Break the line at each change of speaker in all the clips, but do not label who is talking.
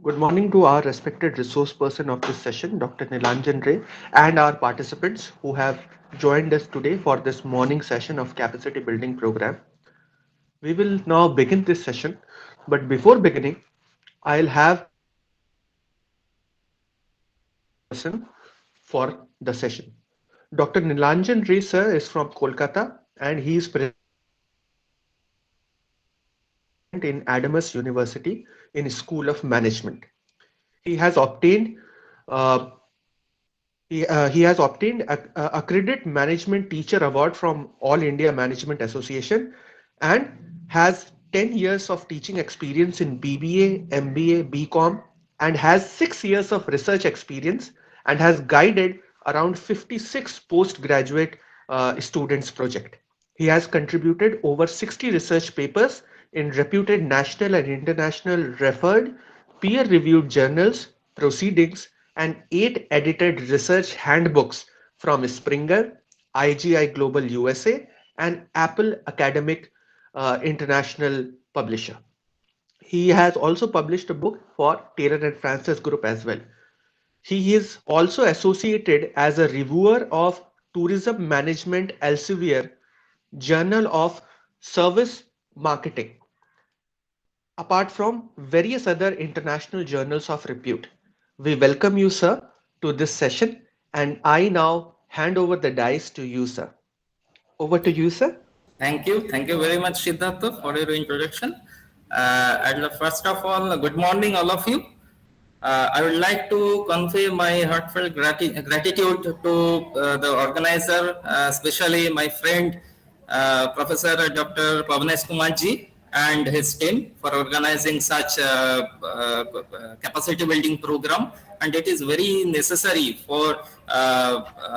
Good morning to our respected resource person of this session, Dr. Nilanjan Ray, and our participants who have joined us today for this morning session of capacity building program. We will now begin this session, but before beginning, I'll have person for the session. Dr. Nilanjan Ray sir is from Kolkata and he is present in Adamas University in School of Management. He has obtained uh, he has obtained a Credit Management Teacher Award from All India Management Association and has 10 years of teaching experience in BBA, MBA, BCom, and has 6 years of research experience and has guided around 56 postgraduate students project. He has contributed over 60 research papers in reputed national and international referred peer-reviewed journals, proceedings, and 8 edited research handbooks from Springer, IGI Global USA, and Apple Academic International Publisher. He has also published a book for Taylor and Francis Group as well. He is also associated as a reviewer of Tourism Management Elsevier Journal of Service Marketing, apart from various other international journals of repute. We welcome you, sir, to this session, and I now hand over the dice to you, sir. Over to you, sir.
Thank you. Thank you very much, Siddhartha, for your introduction. And first of all, good morning, all of you. I would like to convey my heartfelt gratitude to the organizer, especially my friend, Professor Dr. Pavanesh Kumarji and his team for organizing such capacity building program. And it is very necessary for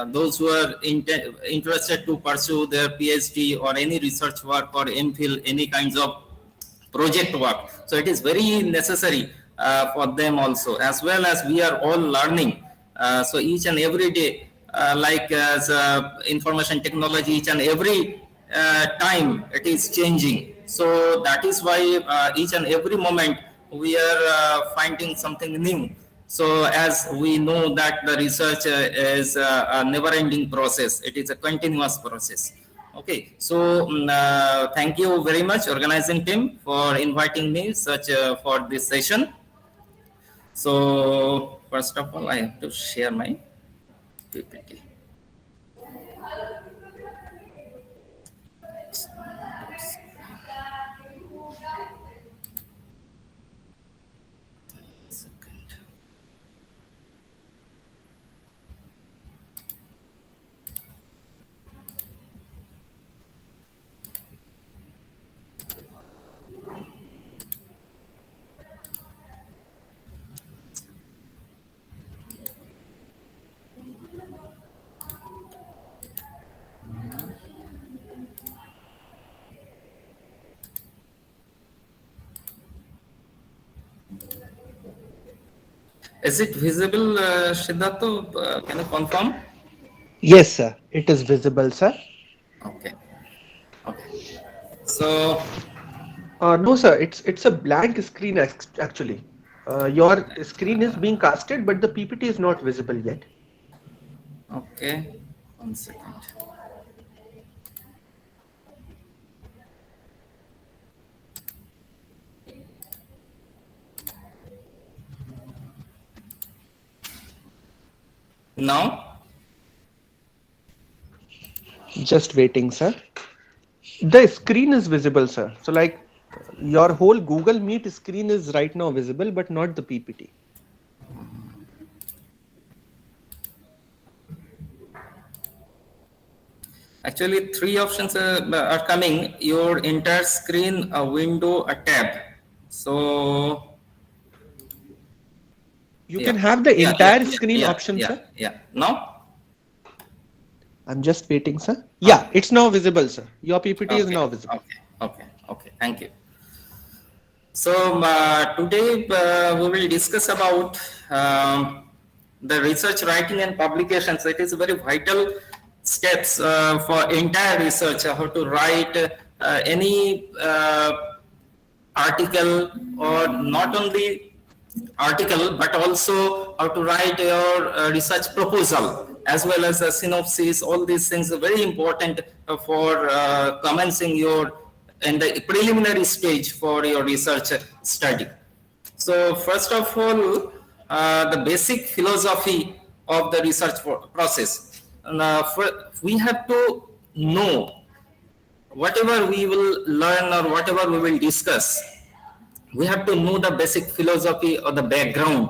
those who are interested to pursue their PhD or any research work or MPhil, any kinds of project work. So it is very necessary for them also, as well as we are all learning. So each and every day, like as information technology, each and every time it is changing. So that is why each and every moment we are finding something new. So as we know that the research is a never-ending process, it is a continuous process. Okay, so thank you very much, organizing team, for inviting me such for this session. So first of all, I have to share my PPT. Is it visible, Siddhartha? Can you confirm?
Yes, sir. It is visible, sir.
Okay. Okay. So
No, sir. It's a blank screen actually. Your screen is being casted, but the PPT is not visible yet.
okay, 1 second. Now,
Just waiting, sir. The screen is visible, sir. So, like, your whole Google Meet screen is right now visible, but not the PPT.
actually, three options are coming. Your entire screen, a window, a tab. So
You
yeah,
can have the
yeah, yeah,
entire
yeah,
screen
yeah,
option,
yeah,
sir.
yeah. Now,
I'm just waiting, sir. Yeah, it's now visible, sir. Your PPT is
okay,
now visible.
okay, okay, okay. Thank you. So today we will discuss about the research writing and publications. It is very vital steps for entire research, how to write any article, or not only article, but also how to write your research proposal, as well as a synopsis. All these things are very important for commencing your in the preliminary stage for your research study. So first of all, the basic philosophy of the research process. We have to know whatever we will learn or whatever we will discuss. We have to know the basic philosophy or the background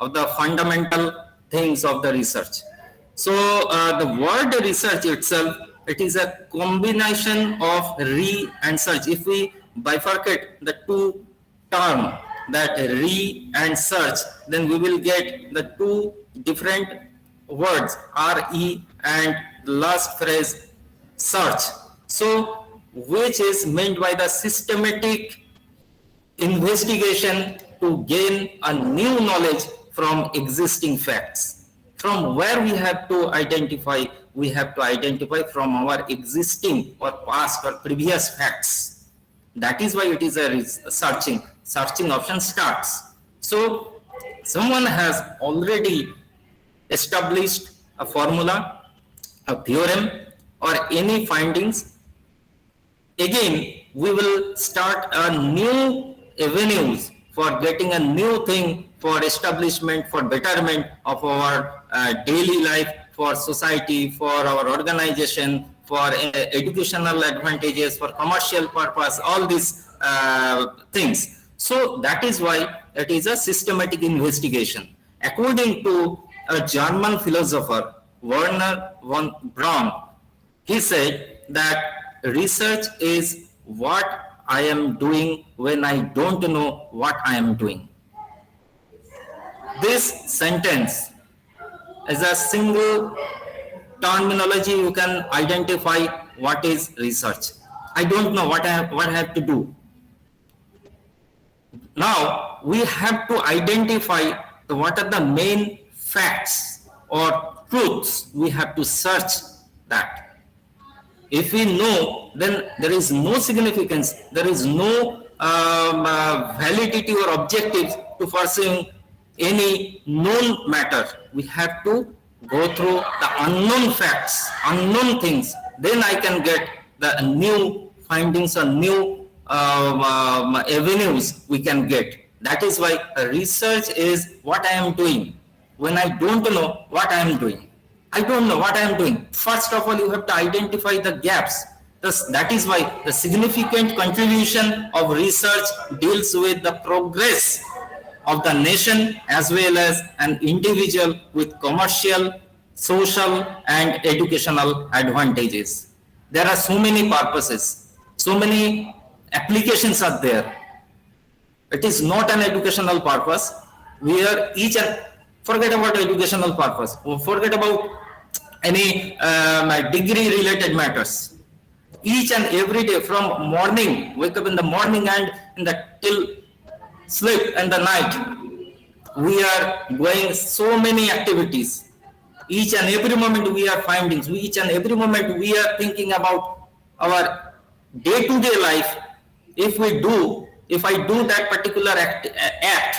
of the fundamental things of the research. So the word research itself, it is a combination of re and search. If we bifurcate the two terms, that re and search, then we will get the two different words, re, and the last phrase, search. So which is meant by the systematic investigation to gain a new knowledge from existing facts. From where we have to identify from our existing or past or previous facts. That is why it is a searching option starts. So someone has already established a formula, a theorem, or any findings. Again, we will start a new avenues for getting a new thing, for establishment, for betterment of our daily life, for society, for our organization, for educational advantages, for commercial purpose, all these things. So that is why it is a systematic investigation. According to a German philosopher, Werner von Braun, he said that research is what I am doing when I don't know what I am doing. This sentence is a single terminology you can identify what is research. I don't know what I have to do. Now we have to identify what are the main facts or truths. We have to search that. If we know, then there is no significance, there is no validity or objectives to pursuing any known matter. We have to go through the unknown facts, unknown things. Then I can get the new findings or new avenues we can get. That is why research is what I am doing when I don't know what I am doing. I don't know what I am doing. First of all, you have to identify the gaps. That is why the significant contribution of research deals with the progress of the nation as well as an individual with commercial, social, and educational advantages. There are so many purposes, so many applications are there. It is not an educational purpose. We are each and forget about educational purpose. Forget about any degree related matters. Each and every day, from morning, wake up in the morning and in the till sleep in the night, we are going so many activities. Each and every moment we are findings. Each and every moment we are thinking about our day-to-day life. If I do that particular act,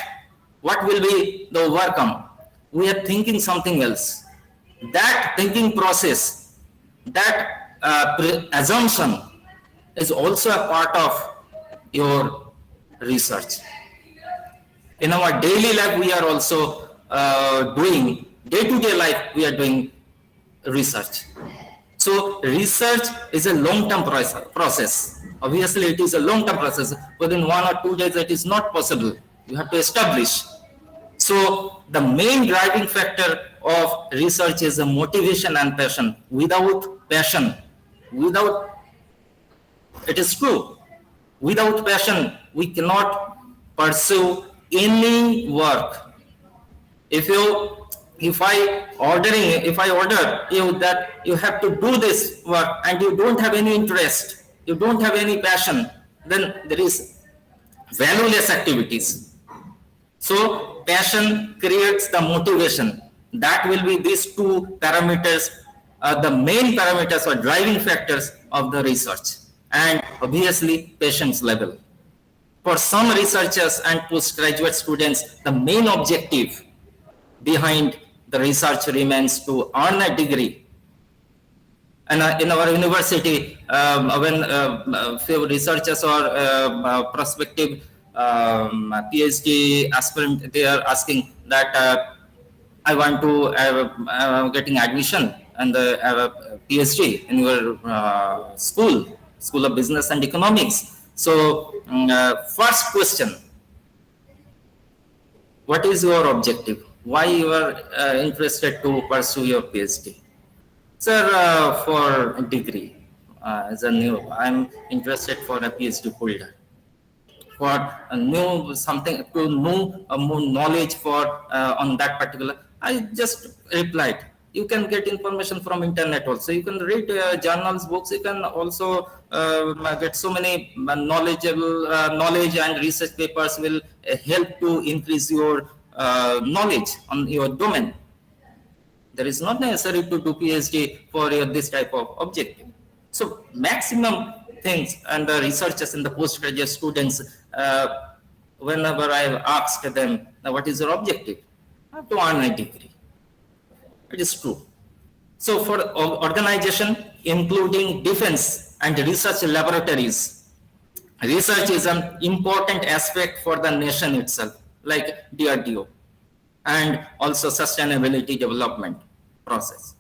what will be the outcome? We are thinking something else. That thinking process, that assumption is also a part of your research. In our daily life, we are also doing, day-to-day life, we are doing research. So research is a long-term process. Obviously, it is a long-term process. Within 1 or 2 days, it is not possible. You have to establish. So the main driving factor of research is a motivation and passion. Without passion, it is true, without passion, we cannot pursue any work. If I order you that you have to do this work and you don't have any interest, you don't have any passion, then there is valueless activities. So passion creates the motivation. That will be these two parameters, the main parameters or driving factors of the research, and obviously patience level. For some researchers and postgraduate students, the main objective behind the research remains to earn a degree. And in our university, when few researchers or prospective PhD aspirant, they are asking that I want to getting admission and have a PhD in your school of business and economics. So first question, what is your objective? Why you are interested to pursue your PhD? Sir, for a degree, I'm interested for a PhD holder. For know something, to know more knowledge for on that particular, I just replied, you can get information from internet also. You can read journals, books. You can also get so many knowledge and research papers will help to increase your knowledge on your domain. There is not necessary to do PhD for this type of objective. So maximum things, and the researchers and the postgraduate students, whenever I have asked them, what is your objective? To earn a degree. It is true. So for organization, including defense and research laboratories, research is an important aspect for the nation itself, like DRDO, and also sustainability development process.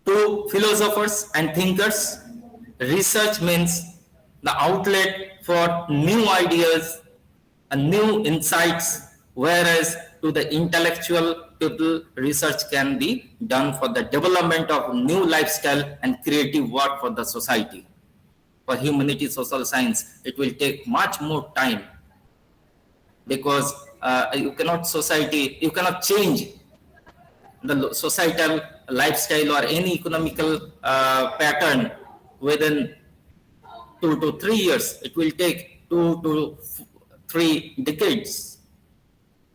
To philosophers and thinkers, research means the outlet for new ideas and new insights, whereas to the intellectual people, research can be done for the development of new lifestyle and creative work for the society. For humanity, social science, it will take much more time, because you cannot change the societal lifestyle or any economical pattern within 2 to 3 years. It will take 2 to 3 decades.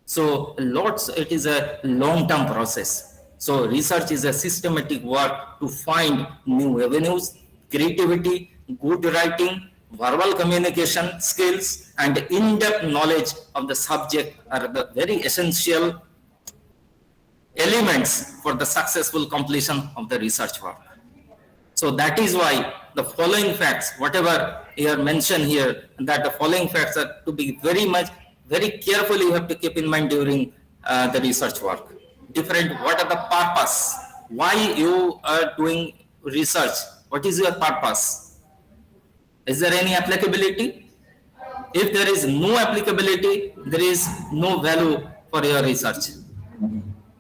So it is a long-term process. So research is a systematic work to find new avenues, creativity, good writing, verbal communication skills, and in-depth knowledge of the subject are the very essential elements for the successful completion of the research work. So that is why the following facts, whatever you are mentioned here, that the following facts are to be very carefully you have to keep in mind during the research work. What are the purpose? Why you are doing research? What is your purpose? Is there any applicability? If there is no applicability, there is no value for your research.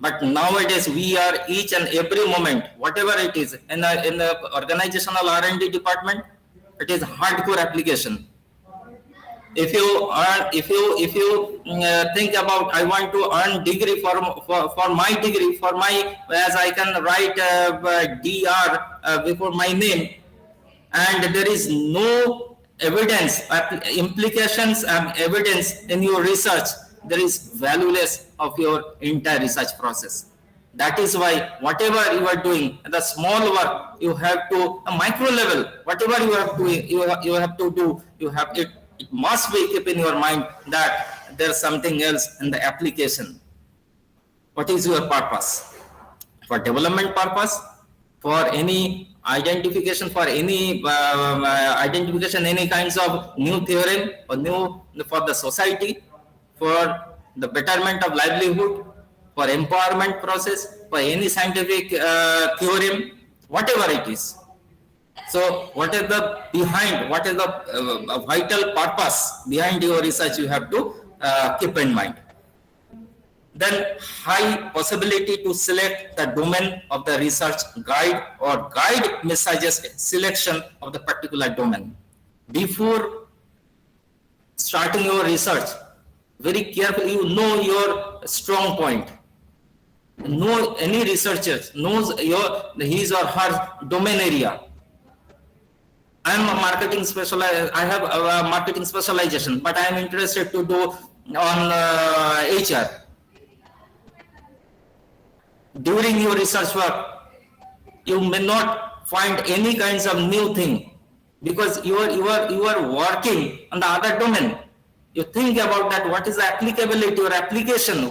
But nowadays we are each and every moment, whatever it is, in the organizational R&D department, it is hardcore application. If you think about, I want to earn degree for my degree, as I can write DR before my name, and there is no evidence, implications and evidence in your research, there is valueless of your entire research process. That is why whatever you are doing, the small work, you have to, a micro level, whatever you have to do, it must be keep in your mind that there's something else in the application. What is your purpose? For development purpose, for any identification, any kinds of new theorem or for the society, for the betterment of livelihood, for empowerment process, for any scientific theorem, whatever it is. So what is the vital purpose behind your research, you have to keep in mind. Then high possibility to select the domain of the research guide, or guide may suggest selection of the particular domain. Before starting your research, very carefully, you know your strong point. No, any researcher knows his or her domain area. I am a marketing specialized. I have a marketing specialization, but I am interested to do on HR. During your research work, you may not find any kinds of new thing, because you are working on the other domain. You think about that, what is the applicability or application,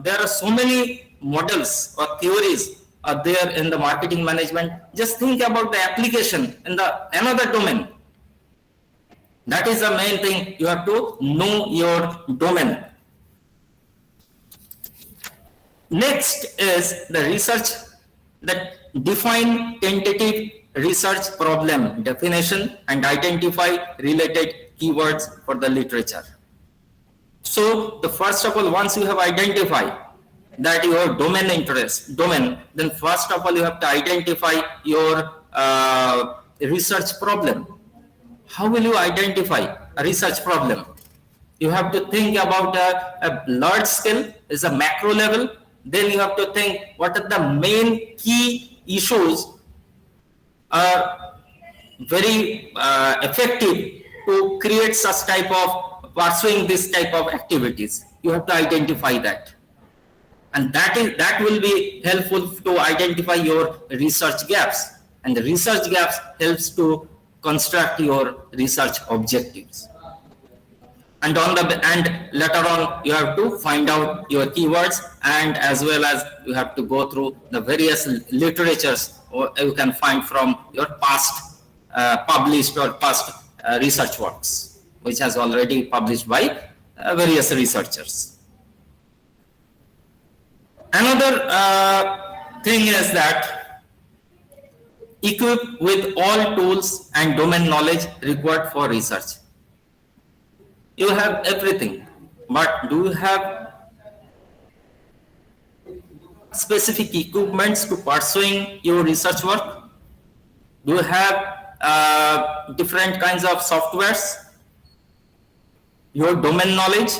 there are so many models or theories are there in the marketing management. Just think about the application in the another domain. That is the main thing. You have to know your domain. Next is the research that define tentative research problem definition and identify related keywords for the literature. So the first of all, once you have identified that your domain, then first of all you have to identify your research problem. How will you identify a research problem? You have to think about a large scale, is a macro level. Then you have to think what are the main key issues are very effective to create such type of pursuing this type of activities. You have to identify that, and that will be helpful to identify your research gaps, and the research gaps helps to construct your research objectives. And later on you have to find out your keywords, and as well as you have to go through the various literatures or you can find from your past published or past research works, which has already published by various researchers. Another thing is that equipped with all tools and domain knowledge required for research. You have everything, but do you have specific equipments to pursuing your research work? Do you have different kinds of softwares? Your domain knowledge?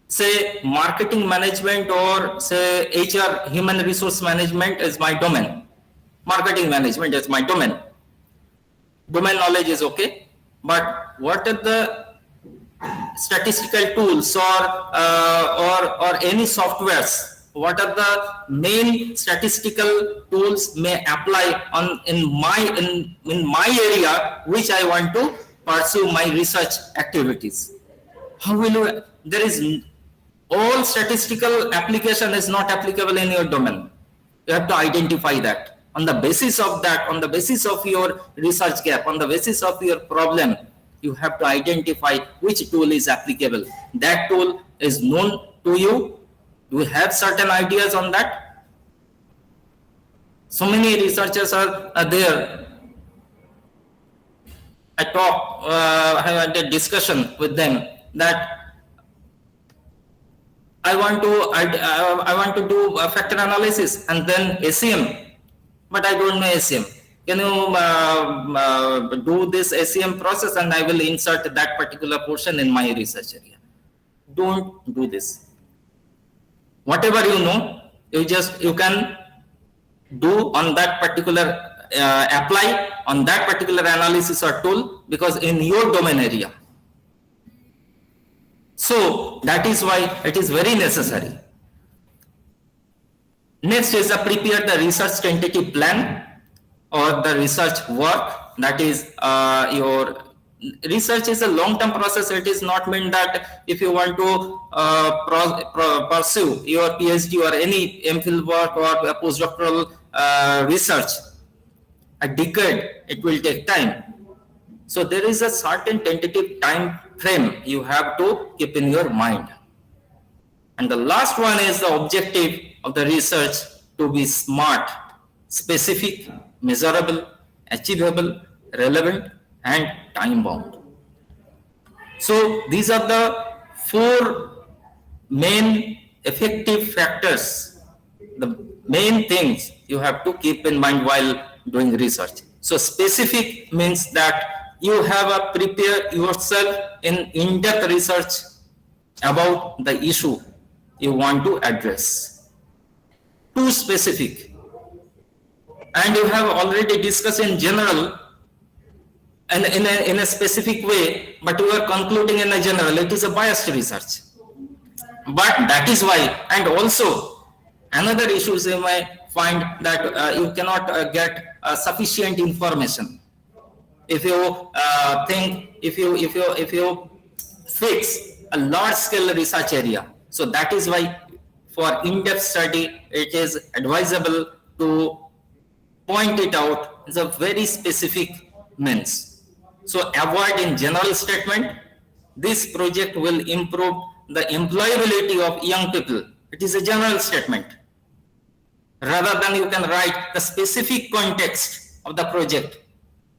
Say marketing management or say HR, human resource management is my domain. Marketing management is my domain. Domain knowledge is okay, but what are the statistical tools or any softwares? What are the main statistical tools may apply in my area which I want to pursue my research activities? How will you? There is all statistical application is not applicable in your domain. You have to identify that. On the basis of that, on the basis of your research gap, on the basis of your problem, you have to identify which tool is applicable. That tool is known to you. Do you have certain ideas on that? So many researchers are there. I had a discussion with them that I want to do a factor analysis and then ACM, but I don't know ACM. Can you do this ACM process and I will insert that particular portion in my research area? Don't do this. Whatever you know, you can do on that particular apply on that particular analysis or tool, because in your domain area. So that is why it is very necessary. Next is prepare the research tentative plan or the research work. That is your research is a long-term process. It is not meant that if you want to pursue your PhD or any MPhil work or postdoctoral research, a decade, it will take time. So there is a certain tentative time frame you have to keep in your mind. And the last one is the objective of the research to be smart, specific, measurable, achievable, relevant, and time bound. So these are the 4 main effective factors, the main things you have to keep in mind while doing research. So specific means that you have prepare yourself in depth research about the issue you want to address. Too specific, and you have already discussed in general and in a specific way, but you are concluding in a general. It is a biased research. But that is why, and also another issue is you may find that you cannot get sufficient information. If you think if you fix a large scale research area. So that is why for in-depth study, it is advisable to point it out as a very specific means. So avoid in general statement, this project will improve the employability of young people. It is a general statement. Rather than you can write the specific context of the project,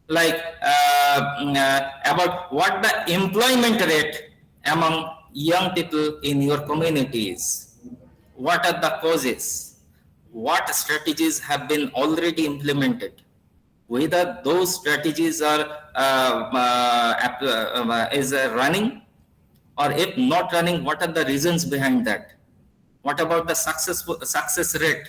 like about what the employment rate among young people in your community is, what are the causes, what strategies have been already implemented, whether those strategies are running, or if not running, what are the reasons behind that, what about the success rate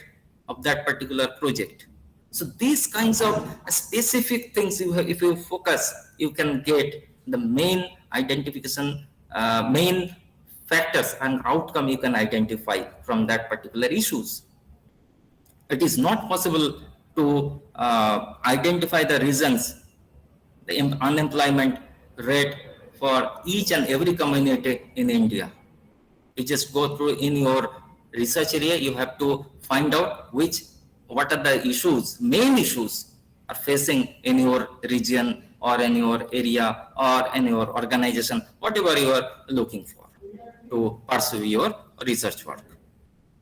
of that particular project. So these kinds of specific things, if you focus, you can get the main identification, main factors and outcome you can identify from that particular issues. It is not possible to identify the reasons, the unemployment rate for each and every community in India. You just go through in your research area, you have to find out what are the issues, main issues are facing in your region or in your area or in your organization, whatever you are looking for to pursue your research work.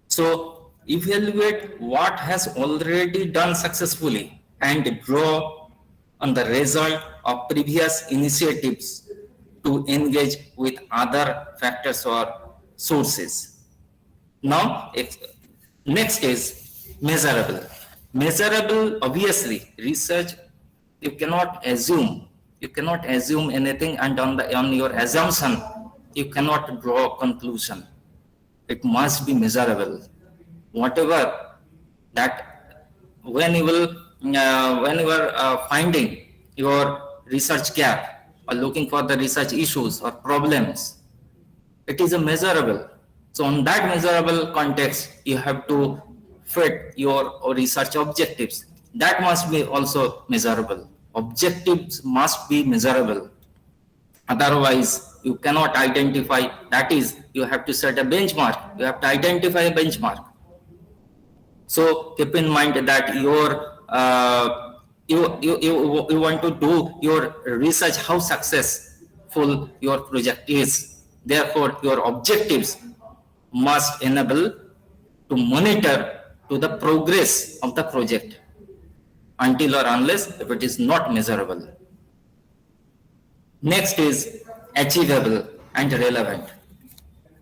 So evaluate what has already done successfully and draw on the result of previous initiatives to engage with other factors or sources. Now, next is measurable. Measurable, obviously, research, you cannot assume anything, and on your assumption, you cannot draw a conclusion. It must be measurable. Whatever that, when you are finding your research gap or looking for the research issues or problems, it is a measurable. So on that measurable context, you have to fit your research objectives. That must be also measurable. Objectives must be measurable. Otherwise, you cannot identify. That is, you have to set a benchmark. You have to identify a benchmark. So keep in mind that your you want to do your research, how successful your project is. Therefore, your objectives must enable to monitor to the progress of the project until or unless if it is not measurable. Next is achievable and relevant.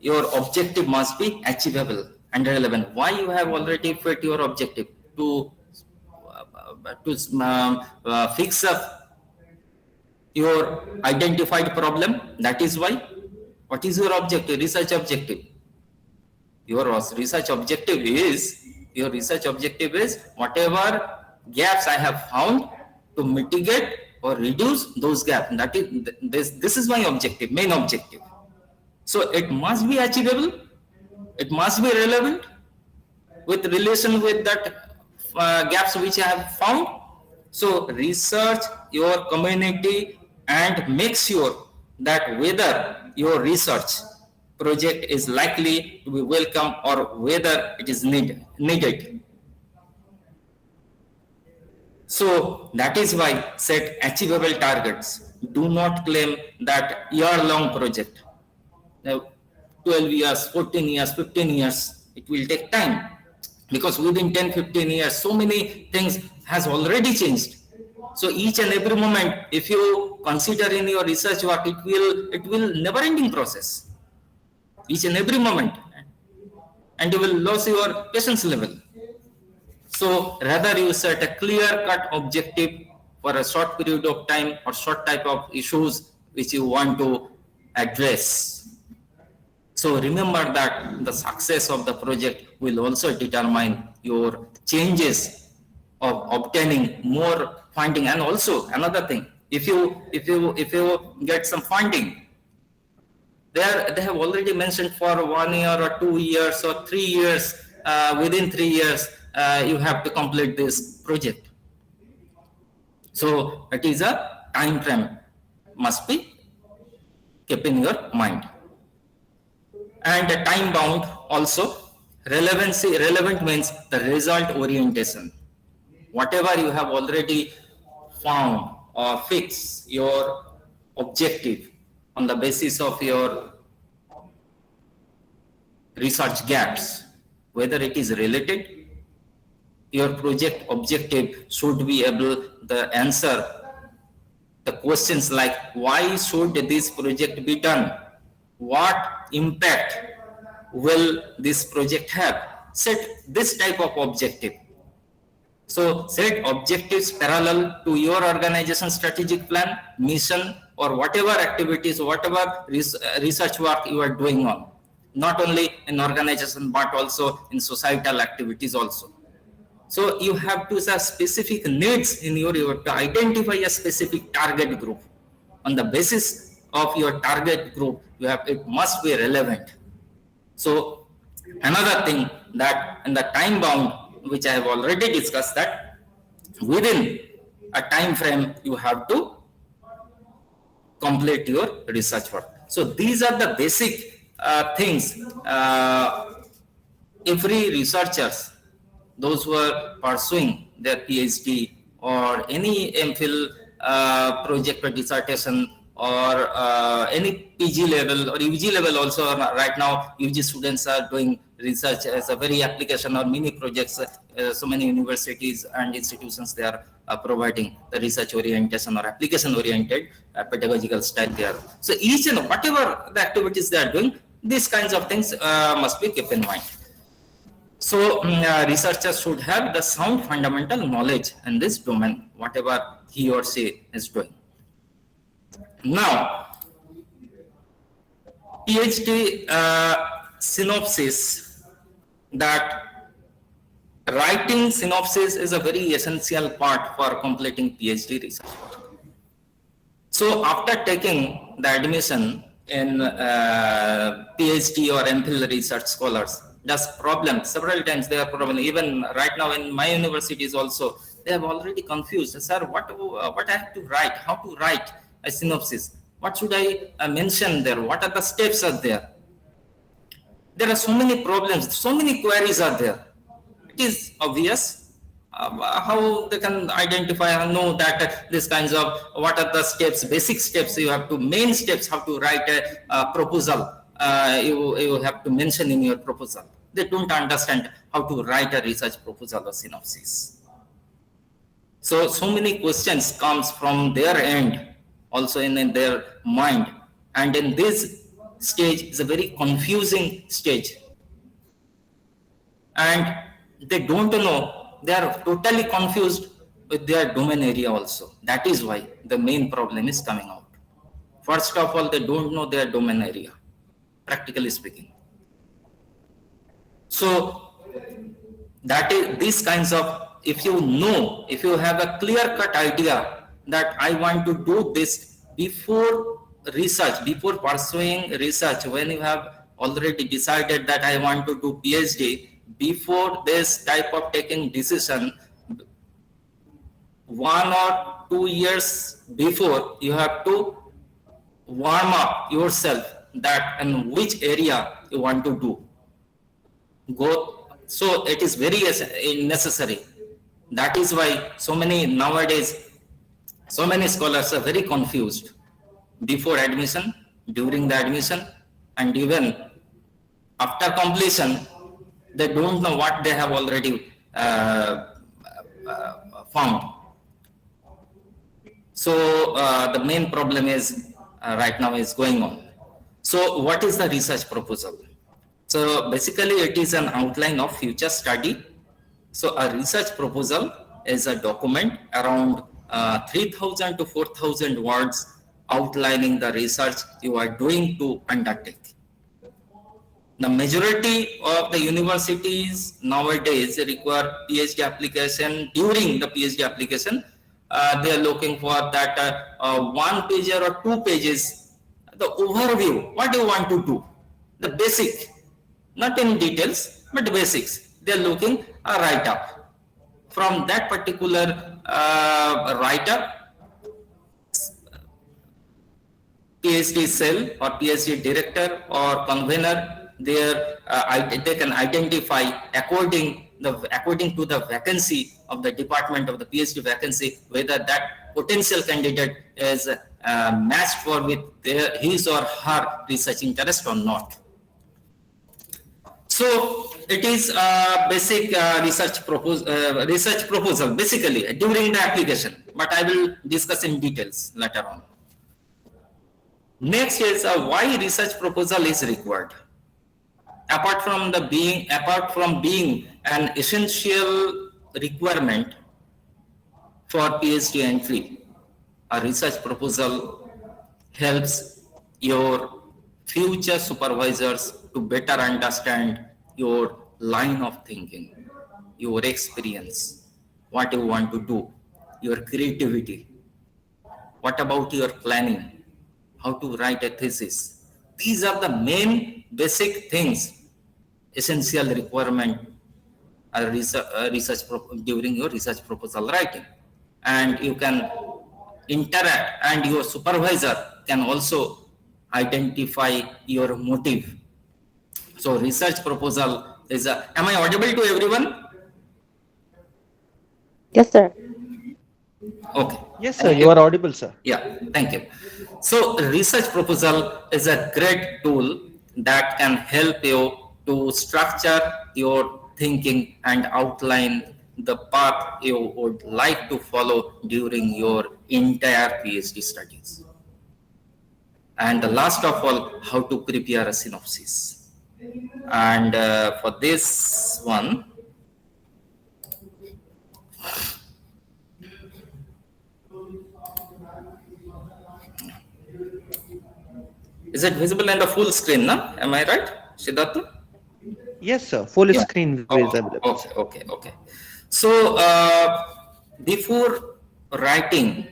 Your objective must be achievable and relevant. Why you have already fit your objective to fix up your identified problem. That is why. What is your objective? Research objective. Your research objective is whatever gaps I have found to mitigate or reduce those gaps. That is this is my objective, main objective. So it must be achievable. It must be relevant with relation with that gaps which I have found. So research your community and make sure that whether your research project is likely to be welcome or whether it is needed. So that is why set achievable targets. Do not claim that year-long project. Now, 12 years, 14 years, 15 years, it will take time, because within 10, 15 years, so many things has already changed. So each and every moment, if you consider in your research work, it will never-ending process. Each and every moment, and you will lose your patience level. So rather you set a clear-cut objective for a short period of time or short type of issues which you want to address. So remember that the success of the project will also determine your changes of obtaining more funding. And also another thing, if you get some funding, they have already mentioned for 1 year or 2 years or 3 years. Within 3 years, you have to complete this project. So it is a time frame must be keep in your mind. And time bound also. Relevant means the result orientation. Whatever you have already found or fix your objective on the basis of your research gaps, whether it is related, your project objective should be able to answer the questions like why should this project be done, what impact will this project have. Set this type of objective. So set objectives parallel to your organization strategic plan, mission, or whatever activities, whatever research work you are doing on, not only in organization but also in societal activities also. So you have to have specific needs in your to identify a specific target group. On the basis of your target group, it must be relevant. So another thing that in the time bound, which I have already discussed, that within a time frame you have to complete your research work. So these are the basic things every researchers, those who are pursuing their PhD or any MPhil project or dissertation or any PG level or UG level also. Right now UG students are doing research as a very application or mini projects. So many universities and institutions, they are providing the research orientation or application oriented pedagogical style there. So each and whatever the activities they are doing, these kinds of things must be kept in mind. So researchers should have the sound fundamental knowledge in this domain, whatever he or she is doing. Now, PhD synopsis, that writing synopsis is a very essential part for completing PhD research. So after taking the admission in PhD or MPhil research scholars, there's problem. Several times they are problem. Even right now in my universities also, they have already confused. Sir, what I have to write? How to write a synopsis? What should I mention there? What are the steps are there? There are so many problems, so many queries are there. It is obvious how they can identify and know that this kinds of what are the steps, basic steps you have to, main steps, how to write a proposal. You have to mention in your proposal. They don't understand how to write a research proposal or synopsis. So many questions comes from their end, also in their mind, and in this stage is a very confusing stage, and they don't know, they are totally confused with their domain area also. That is why the main problem is coming out. First of all, they don't know their domain area, practically speaking. So that is these kinds of, if you know, if you have a clear-cut idea that I want to do this before research, before pursuing research, when you have already decided that I want to do PhD, before this type of taking decision, 1 or 2 years before, you have to warm up yourself that in which area you want to do. So it is very necessary. That is why nowadays, so many scholars are very confused before admission, during the admission, and even after completion. They don't know what they have already found. So the main problem is right now is going on. So what is the research proposal? So basically it is an outline of future study. So a research proposal is a document around 3,000 to 4,000 words outlining the research you are doing to undertake. The majority of the universities nowadays require PhD application. During the PhD application, they are looking for that 1 page or 2 pages, the overview, what you want to do, the basic, not in details, but the basics. They are looking a write-up. From that particular write-up, PhD cell or PhD director or convener, they can identify according to the vacancy of the department of the PhD vacancy, whether that potential candidate is matched for with his or her research interest or not. So it is a basic research proposal basically during the application, but I will discuss in details later on. Next is why research proposal is required. Apart from being an essential requirement for PhD entry, a research proposal helps your future supervisors to better understand your line of thinking, your experience, what you want to do, your creativity, what about your planning, how to write a thesis. These are the main basic things, essential requirement during your research proposal writing. And you can interact, and your supervisor can also identify your motive. So research proposal is am I audible to everyone?
Yes, sir.
Okay.
Yes, sir. You are audible, sir.
Yeah, thank you. So research proposal is a great tool that can help you to structure your thinking and outline the path you would like to follow during your entire PhD studies. And last of all, how to prepare a synopsis. And for this one, is it visible in the full screen now? Am I right, Siddhartha?
Yes, sir. Full
Yeah.
screen
Oh,
visible.
okay. So before writing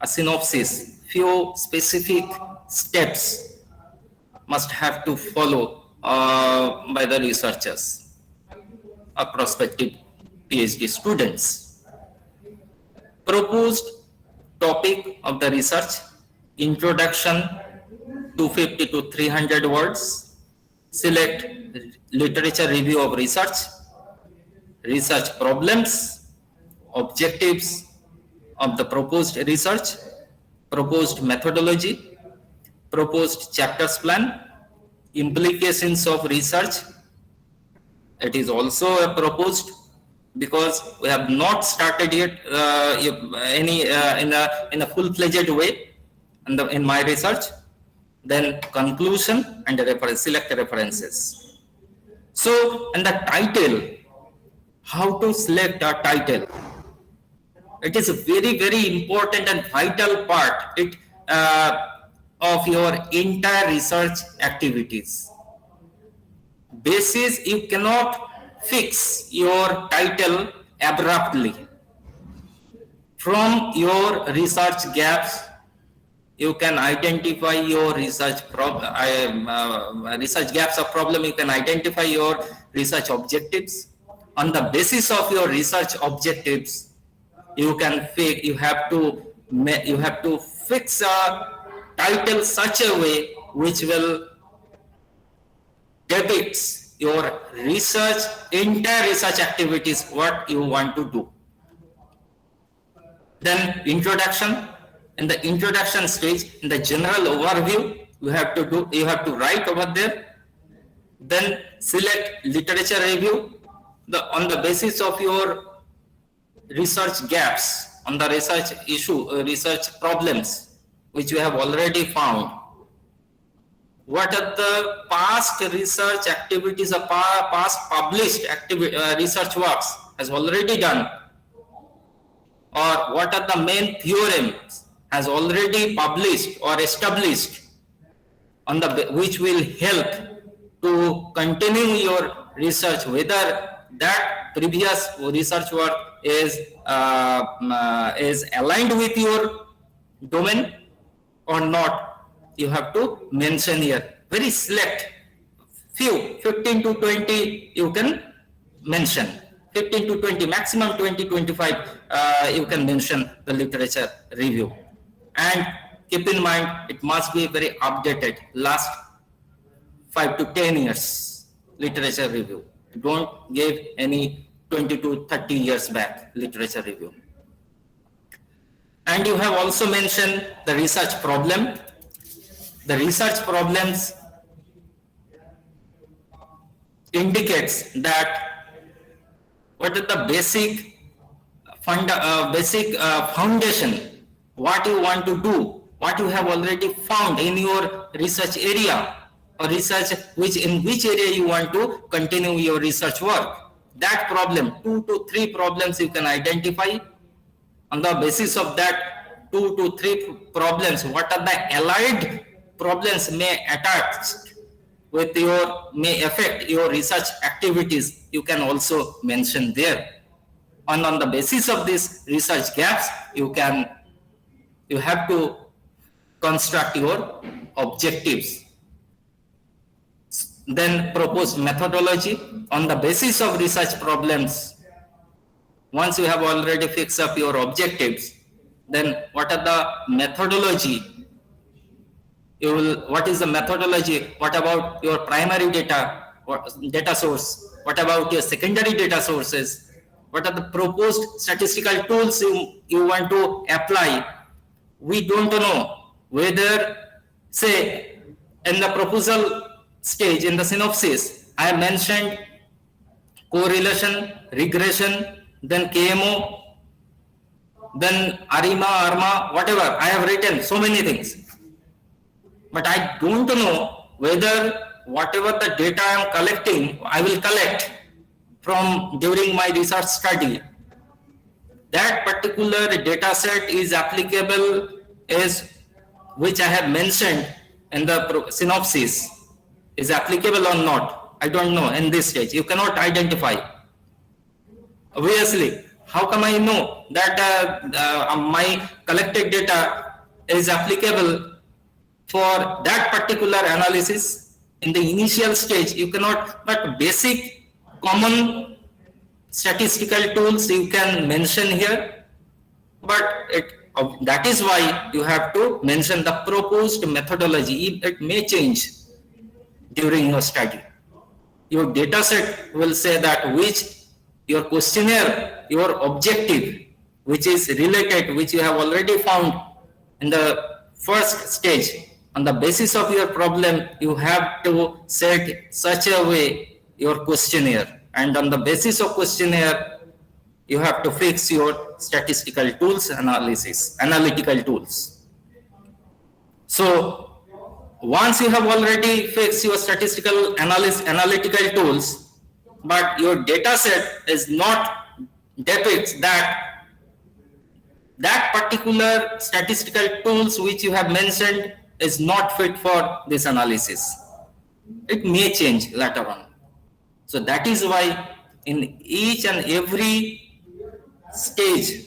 a synopsis, few specific steps must have to follow by the researchers or prospective PhD students. Proposed topic of the research, introduction, 250 to 300 words. Select literature review of research, research problems, objectives of the proposed research, proposed methodology, proposed chapters plan, implications of research. It is also a proposed because we have not started yet in a full-fledged way in my research. Then conclusion and select references. So, and the title, how to select a title. It is a very, very important and vital part of your entire research activities. Basis, you cannot fix your title abruptly. From your research gaps, you can identify your research gaps or problem. You can identify your research objectives. On the basis of your research objectives, you have to fix a title such a way which will depicts your entire research activities, what you want to do. Then introduction. In the introduction stage, in the general overview, you have to write over there. Then select literature review. On the basis of your research gaps, on the research problems, which you have already found. What are the past research activities or past published research works has already done? Or what are the main theorems has already published or established which will help to continue your research, whether that previous research work is aligned with your domain or not. You have to mention here. Very select few, 15 to 20 you can mention. 15 to 20, maximum 20, 25 you can mention the literature review. And keep in mind it must be very updated, last 5 to 10 years literature review. Don't give any 20 to 30 years back literature review. And you have also mentioned the research problem. The research problems indicates that what is the basic foundation, what you want to do, what you have already found in your research area, or research in which area you want to continue your research work. That problem, 2 to 3 problems you can identify. On the basis of that 2 to 3 problems, what are the allied problems may may affect your research activities, you can also mention there. And on the basis of these research gaps, you have to construct your objectives. Then propose methodology on the basis of research problems. Once you have already fixed up your objectives, then what are the methodology? What is the methodology? What about your primary data source? What about your secondary data sources? What are the proposed statistical tools you want to apply? We don't know whether, say, in the proposal stage, in the synopsis, I have mentioned correlation, regression, then KMO, then ARIMA, ARMA, whatever. I have written so many things. But I don't know whether whatever the data I am collecting, I will collect from during my research study, that particular data set is applicable as which I have mentioned in the synopsis is applicable or not. I don't know in this stage. You cannot identify. Obviously, how come I know that my collected data is applicable for that particular analysis? In the initial stage, you cannot, but basic common statistical tools you can mention here, but that is why you have to mention the proposed methodology. It may change during your study. Your data set will say that which your questionnaire, your objective, which is related, which you have already found in the first stage. On the basis of your problem, you have to set such a way your questionnaire, and on the basis of questionnaire, you have to fix your statistical tools analytical tools. So once you have already fixed your statistical analytical tools, but your data set is not depicts that particular statistical tools which you have mentioned is not fit for this analysis. It may change later on. So that is why in each and every stage,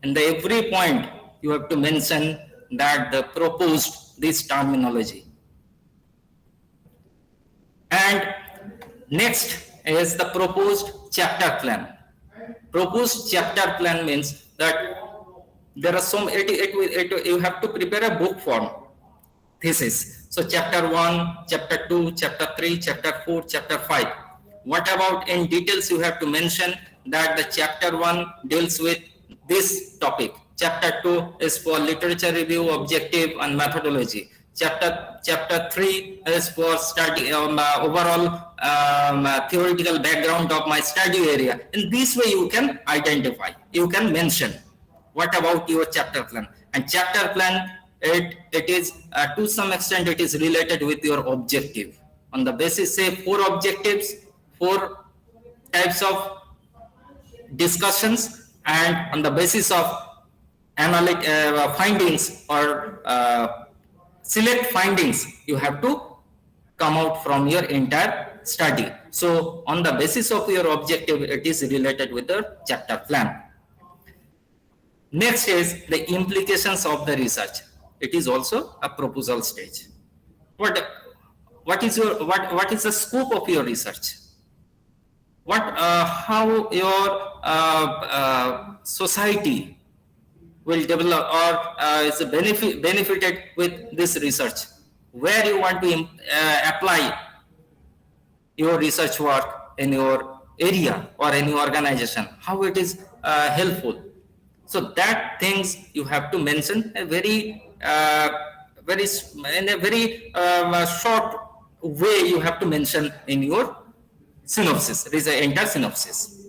in the every point, you have to mention that the proposed this terminology. And next is the proposed chapter plan. Proposed chapter plan means that there are some, you have to prepare a book form thesis. So chapter 1, chapter 2, chapter 3, chapter 4, chapter 5. What about in details you have to mention that the chapter 1 deals with this topic. Chapter 2 is for literature review, objective and methodology. Chapter 3 is for study overall theoretical background of my study area. In this way you can identify, you can mention what about your chapter plan. And chapter plan, it is to some extent it is related with your objective. On the basis, say 4 objectives, 4 types of discussions, and on the basis of findings or select findings, you have to come out from your entire study. So on the basis of your objective, it is related with the chapter plan. Next is the implications of the research. It is also a proposal stage. What is the scope of your research? How your society will develop or is benefited with this research, where you want to apply your research work in your area or any organization, how it is helpful. So that things you have to mention a very short way. You have to mention in your synopsis. It is an entire synopsis.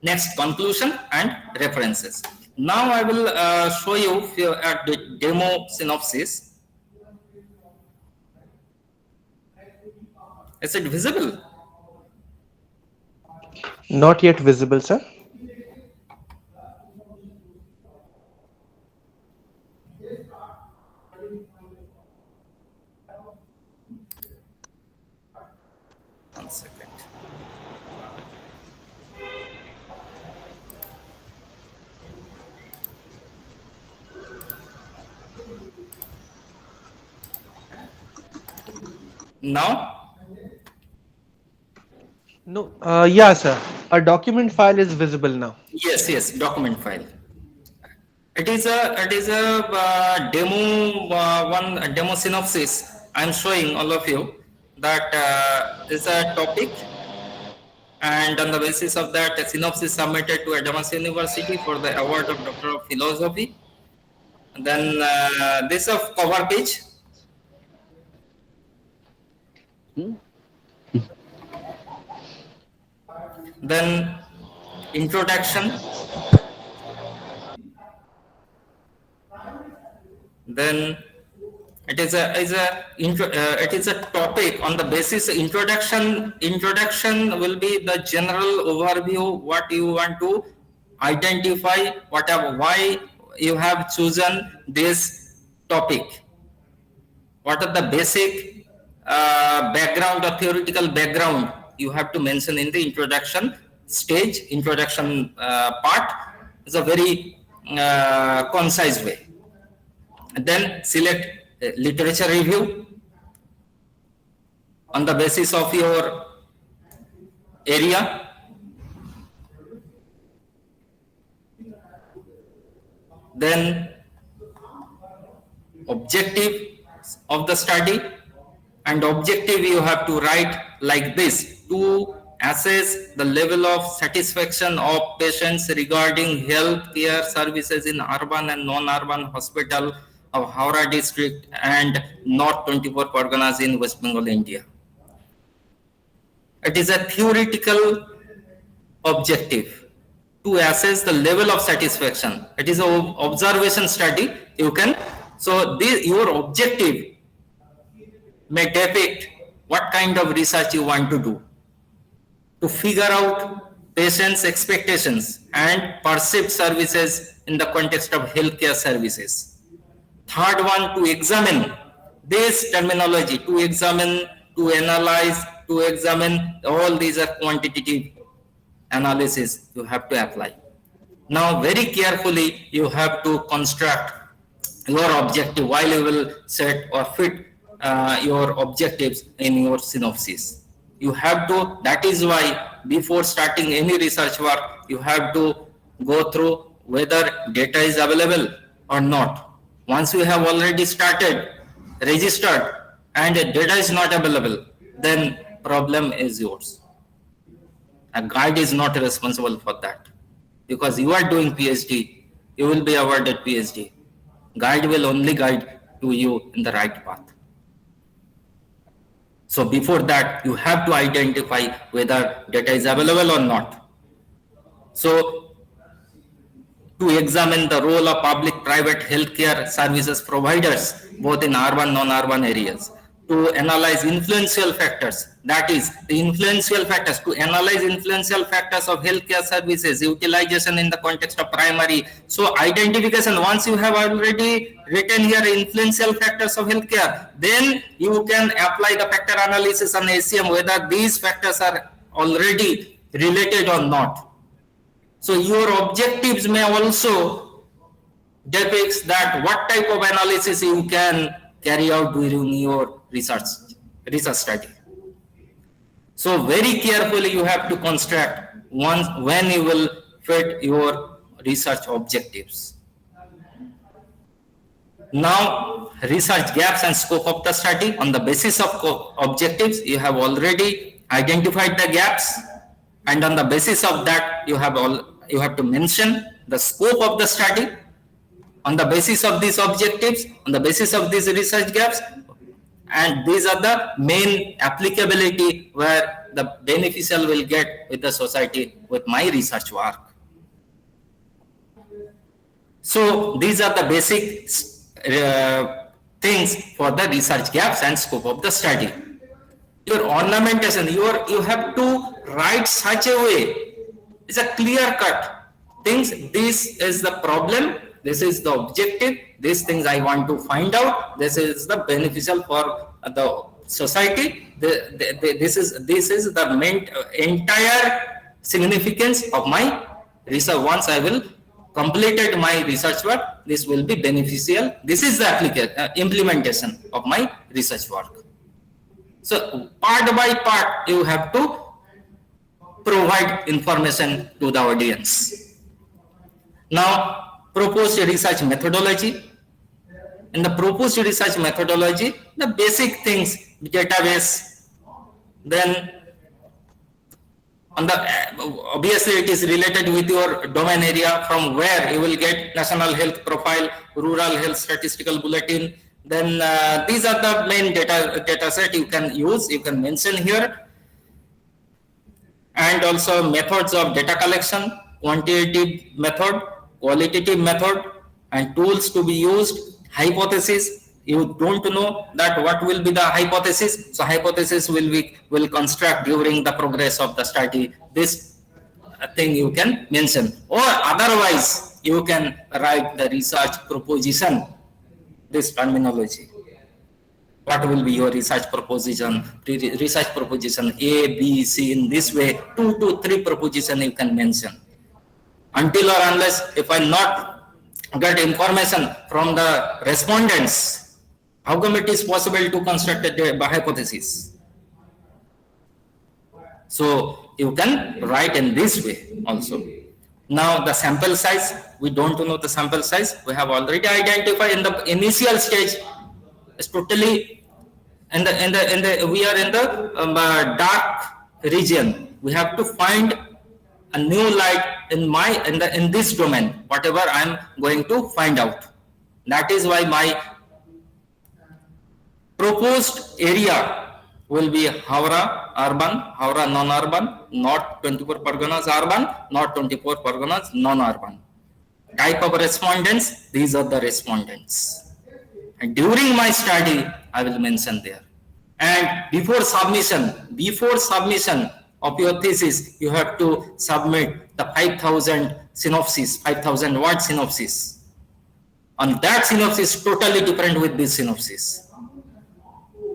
Next, conclusion and references. Now I will show you the demo synopsis. Is it visible?
Not yet visible, sir.
One second. Now?
No, yeah, sir. A document file is visible now.
Yes, document file. It is a demo demo synopsis. I'm showing all of you that is a topic, and on the basis of that, a synopsis submitted to Adams University for the award of Doctor of Philosophy. And then this is a cover page. Then introduction. Then it is a topic on the basis introduction. Introduction will be the general overview, what you want to identify, why you have chosen this topic, what are the basic background or theoretical background you have to mention in the introduction stage. Introduction part is a very concise way. And then select literature review on the basis of your area. Then objective of the study, and objective you have to write like this: to assess the level of satisfaction of patients regarding health care services in urban and non-urban hospital of Howrah district and North 24 Parganas in West Bengal, India. It is a theoretical objective to assess the level of satisfaction. It is an observation study. You can, so your objective may depict what kind of research you want to do, to figure out patients' expectations and perceived services in the context of healthcare services. Third one, to examine this terminology, to examine, to analyze, to examine, all these are quantitative analysis you have to apply. Now very carefully you have to construct your objective while you will set or fit your objectives in your synopsis. You have to, that is why before starting any research work, you have to go through whether data is available or not. Once you have already started, registered, and data is not available, then problem is yours. A guide is not responsible for that, because you are doing PhD, you will be awarded PhD. Guide will only guide to you in the right path. So before that, you have to identify whether data is available or not. So to examine the role of public-private healthcare services providers, both in urban, non-urban areas, to analyze influential factors, that is the influential factors, to analyze influential factors of healthcare services, utilization in the context of primary. So identification, once you have already written here influential factors of healthcare, then you can apply the factor analysis on ACM, whether these factors are already related or not. So your objectives may also depict that what type of analysis you can carry out during your research study. So very carefully you have to construct when you will fit your research objectives. Now, research gaps and scope of the study. On the basis of objectives, you have already identified the gaps, and on the basis of that, you have to mention the scope of the study. On the basis of these objectives, on the basis of these research gaps, and these are the main applicability where the beneficial will get with the society with my research work. So these are the basic things for the research gaps and scope of the study. Your ornamentation, you have to write such a way, it's a clear cut things. This is the problem, this is the objective, these things I want to find out, this is the beneficial for the society, this is the main entire significance of my research. Once I will completed my research work, this will be beneficial. This is the implementation of my research work. So part by part, you have to provide information to the audience. Now, proposed research methodology. In the proposed research methodology, the basic things, database, then on the obviously it is related with your domain area, from where you will get national health profile, rural health statistical bulletin. Then these are the main data set you can use, you can mention here. And also methods of data collection, quantitative method, qualitative method, and tools to be used. Hypothesis, you don't know that what will be the hypothesis, so hypothesis will construct during the progress of the study. This thing you can mention, or otherwise you can write the research proposition, this terminology. What will be your research proposition? Research proposition A, B, C, in this way, 2 to 3 proposition you can mention. Until or unless, if I not get information from the respondents, how come it is possible to construct a hypothesis? So you can write in this way also. Now the sample size, we don't know the sample size. We have already identified in the initial stage. It's totally we are in the dark region. We have to find a new light in this domain, whatever I am going to find out. That is why my proposed area will be Howrah urban, Howrah non-urban, not 24 Parganas urban, not 24 Parganas non-urban. Type of respondents, these are the respondents. And during my study, I will mention there. And before submission of your thesis, you have to submit the 5,000 synopsis, 5,000 word synopsis. And that synopsis totally different with this synopsis.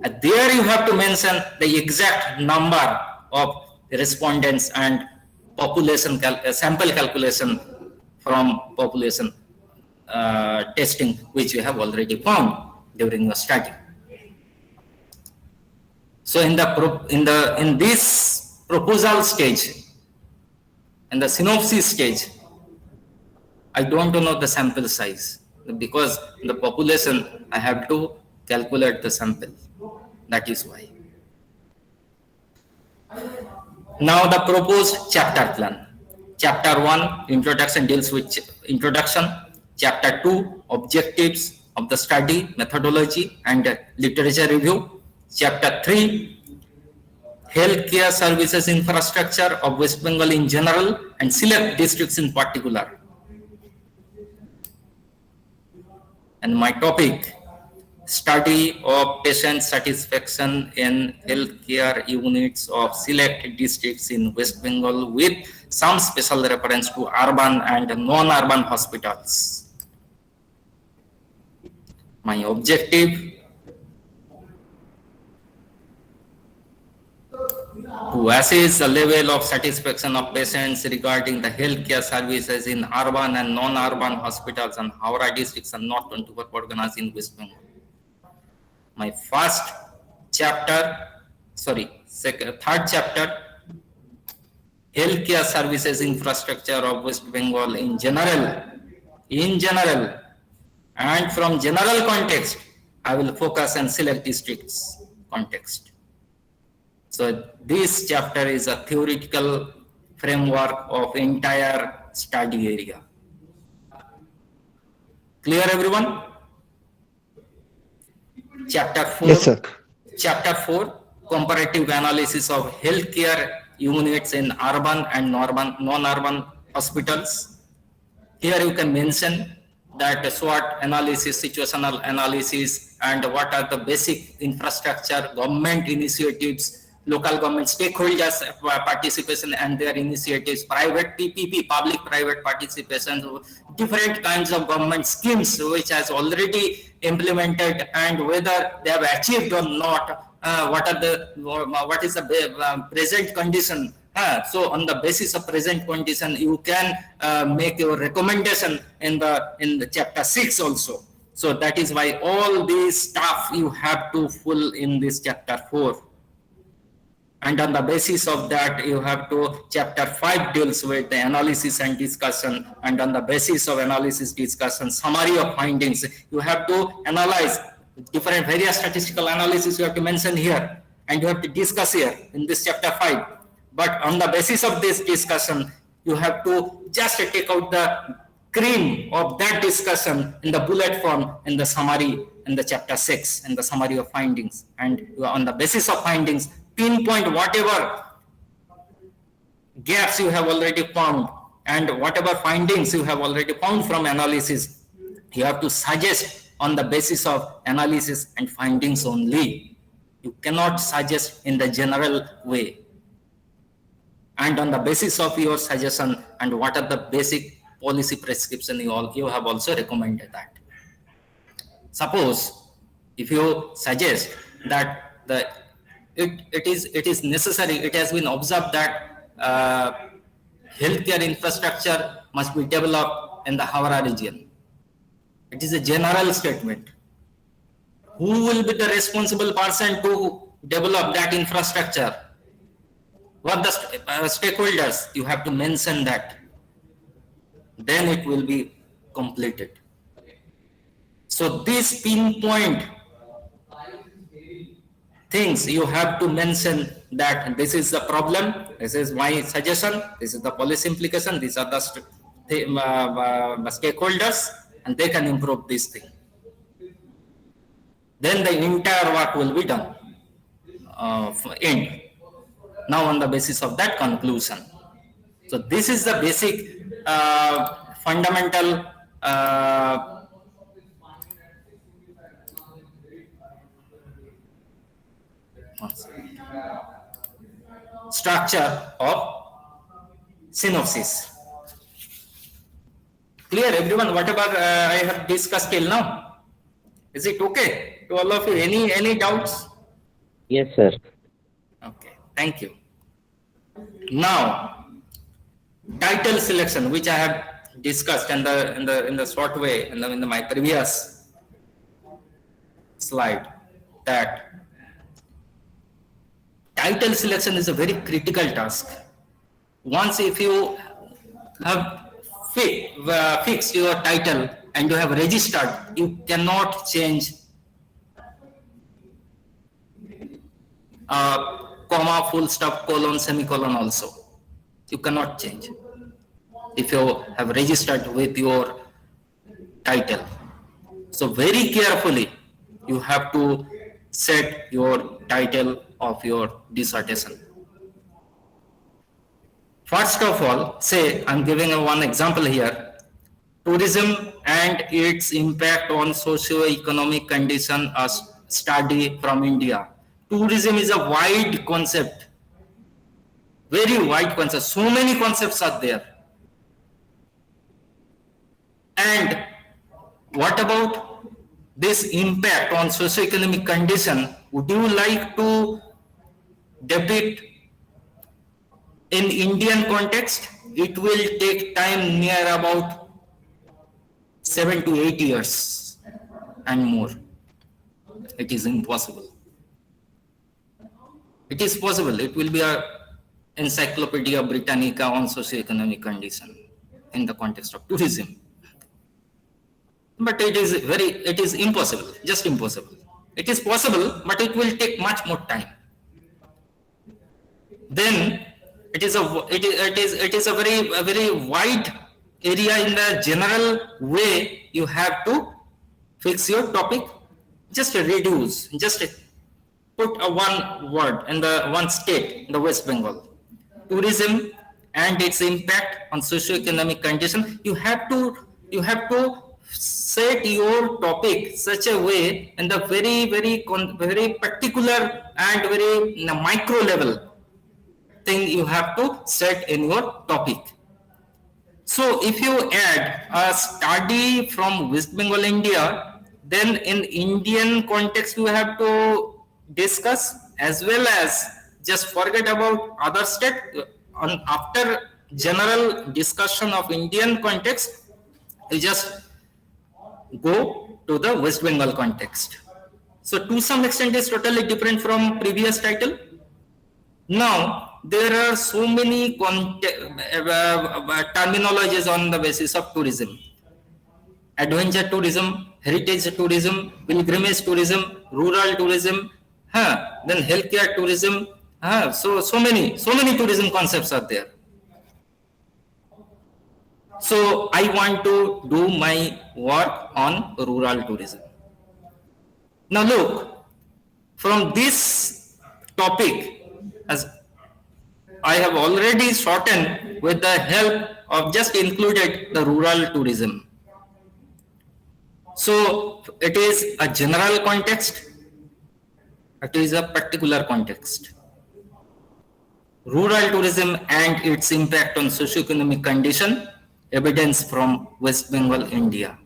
And there you have to mention the exact number of respondents and population sample calculation from population testing, which you have already found during your study. So in this proposal stage, in the synopsis stage, I don't know the sample size, because the population I have to calculate the sample. That is why. Now the proposed chapter plan. Chapter 1, introduction, deals with introduction. Chapter 2, objectives of the study, methodology and literature review. Chapter 3, healthcare services infrastructure of West Bengal in general and select districts in particular. And my topic, study of patient satisfaction in healthcare units of select districts in West Bengal with some special reference to urban and non-urban hospitals. My objective, to assess the level of satisfaction of patients regarding the healthcare services in urban and non-urban hospitals and Howrah districts and North 24 Parganas in West Bengal. My third chapter, healthcare services infrastructure of West Bengal in general, And from general context, I will focus on select districts context. So this chapter is a theoretical framework of entire study area. Clear, everyone? Chapter 4.
Yes, sir.
Chapter 4, comparative analysis of healthcare units in urban and non-urban hospitals. Here you can mention that SWOT analysis, situational analysis, and what are the basic infrastructure, government initiatives, local government stakeholders participation and their initiatives, private PPP, public-private participation, different kinds of government schemes which has already implemented, and whether they have achieved or not. What is the present condition? So on the basis of present condition, you can make your recommendation in the chapter 6 also. So that is why all these stuff you have to fill in this chapter 4. And on the basis of that, you have to, chapter 5 deals with the analysis and discussion, and on the basis of analysis discussion, summary of findings. You have to analyze different various statistical analysis you have to mention here, and you have to discuss here in this chapter 5. But on the basis of this discussion, you have to just take out the cream of that discussion in the bullet form in the summary in the chapter 6 in the summary of findings. And on the basis of findings, pinpoint whatever gaps you have already found and whatever findings you have already found from analysis. You have to suggest on the basis of analysis and findings only. You cannot suggest in the general way. And on the basis of your suggestion and what are the basic policy prescription you have also recommended that. Suppose if you suggest that it is necessary, it has been observed that healthcare infrastructure must be developed in the Howrah region. It is a general statement. Who will be the responsible person to develop that infrastructure? What the stakeholders? You have to mention that. Then it will be completed. So these pinpoint things you have to mention that this is the problem, this is my suggestion, this is the policy implication, these are the stakeholders, and they can improve this thing. Then the entire work will be done. End. Now on the basis of that conclusion. So this is the basic fundamental structure of synopsis. Clear, everyone, whatever I have discussed till now? Is it okay to all of you? Any doubts?
Yes, sir.
Okay, thank you. Now, title selection, which I have discussed in the short way in my previous slide, that title selection is a very critical task. Once if you have fixed your title and you have registered, you cannot change comma, full stop, colon, semicolon also. You cannot change if you have registered with your title. So very carefully you have to set your title of your dissertation. First of all, say, I'm giving one example here. Tourism and its impact on socio-economic condition, a study from India. Tourism is a wide concept, very wide concept. So many concepts are there. And what about this impact on socio-economic condition? Would you like to depict in Indian context? It will take time near about 7 to 8 years and more. It is impossible. It is possible. It will be a Encyclopedia Britannica on socio-economic condition in the context of tourism. but it is impossible, just impossible. It is possible, but it will take much more time. Then it is a very wide area. In the general way, you have to fix your topic, just reduce, just put a one word in the one state in the West Bengal, tourism and its impact on socio-economic condition. You have to set your topic such a way in the very particular and very micro level thing you have to set in your topic. So if you add a study from West Bengal, India, then in Indian context you have to discuss, as well as just forget about other state. After general discussion of Indian context, you just go to the West Bengal context. So to some extent it's totally different from previous title. Now there are so many terminologies on the basis of tourism: adventure tourism, heritage tourism, pilgrimage tourism, rural tourism, then healthcare tourism. So many tourism concepts are there. So I want to do my work on rural tourism. Now look, from this topic, as I have already shortened with the help of just included the rural tourism. So it is a general context, it is a particular context. Rural tourism and its impact on socio-economic condition, evidence from West Bengal, India.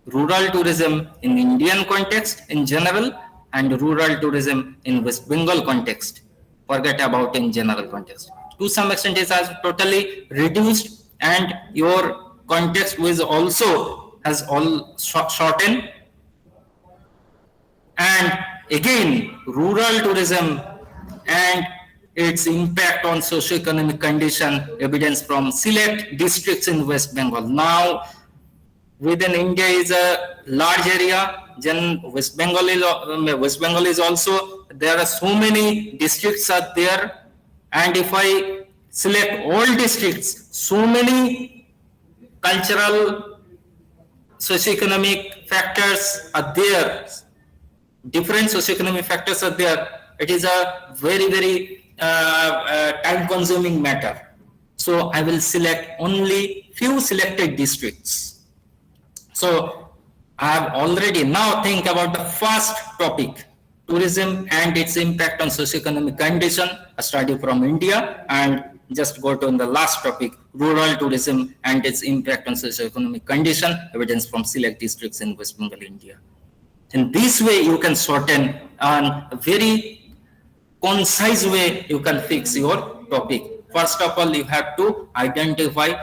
Rural tourism in Indian context in general, and rural tourism in West Bengal context. Forget about in general context. To some extent it has totally reduced, and your context was also has all shortened. And again, rural tourism and its impact on socio-economic condition, evidence from select districts in West Bengal. Now, within India is a large area. Then West Bengal is also, there are so many districts are there, and if I select all districts, so many cultural, socio-economic factors are there. Different socio-economic factors are there. It is a very time-consuming matter. So I will select only few selected districts. So I have already now think about the first topic, tourism and its impact on socio-economic condition, a study from India, and just go to the last topic, rural tourism and its impact on socio-economic condition, evidence from select districts in West Bengal, India. In this way, you can shorten on a very concise way, you can fix your topic. First of all, you have to identify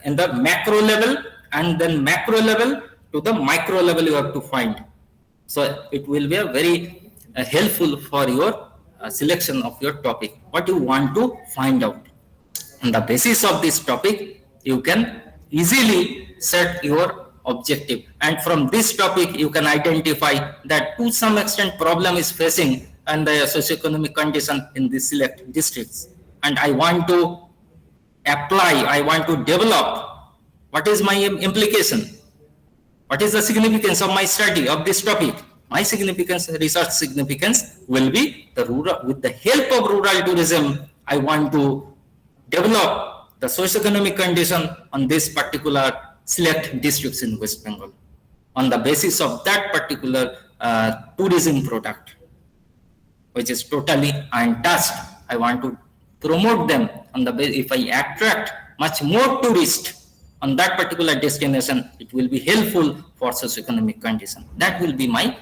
in the macro level, and then macro level to the micro level you have to find. So it will be a very helpful for your selection of your topic, what you want to find out. On the basis of this topic, you can easily set your objective, and from this topic you can identify that to some extent problem is facing and the socio-economic condition in the select districts, and I want to apply, I want to develop. What is my implication? What is the significance of my study of this topic? My significance, research significance will be the rural, with the help of rural tourism, I want to develop the socio-economic condition on this particular select districts in West Bengal. On the basis of that particular tourism product, which is totally untouched, I want to promote them on the basis. If I attract much more tourists on that particular destination, it will be helpful for socio-economic condition. That will be my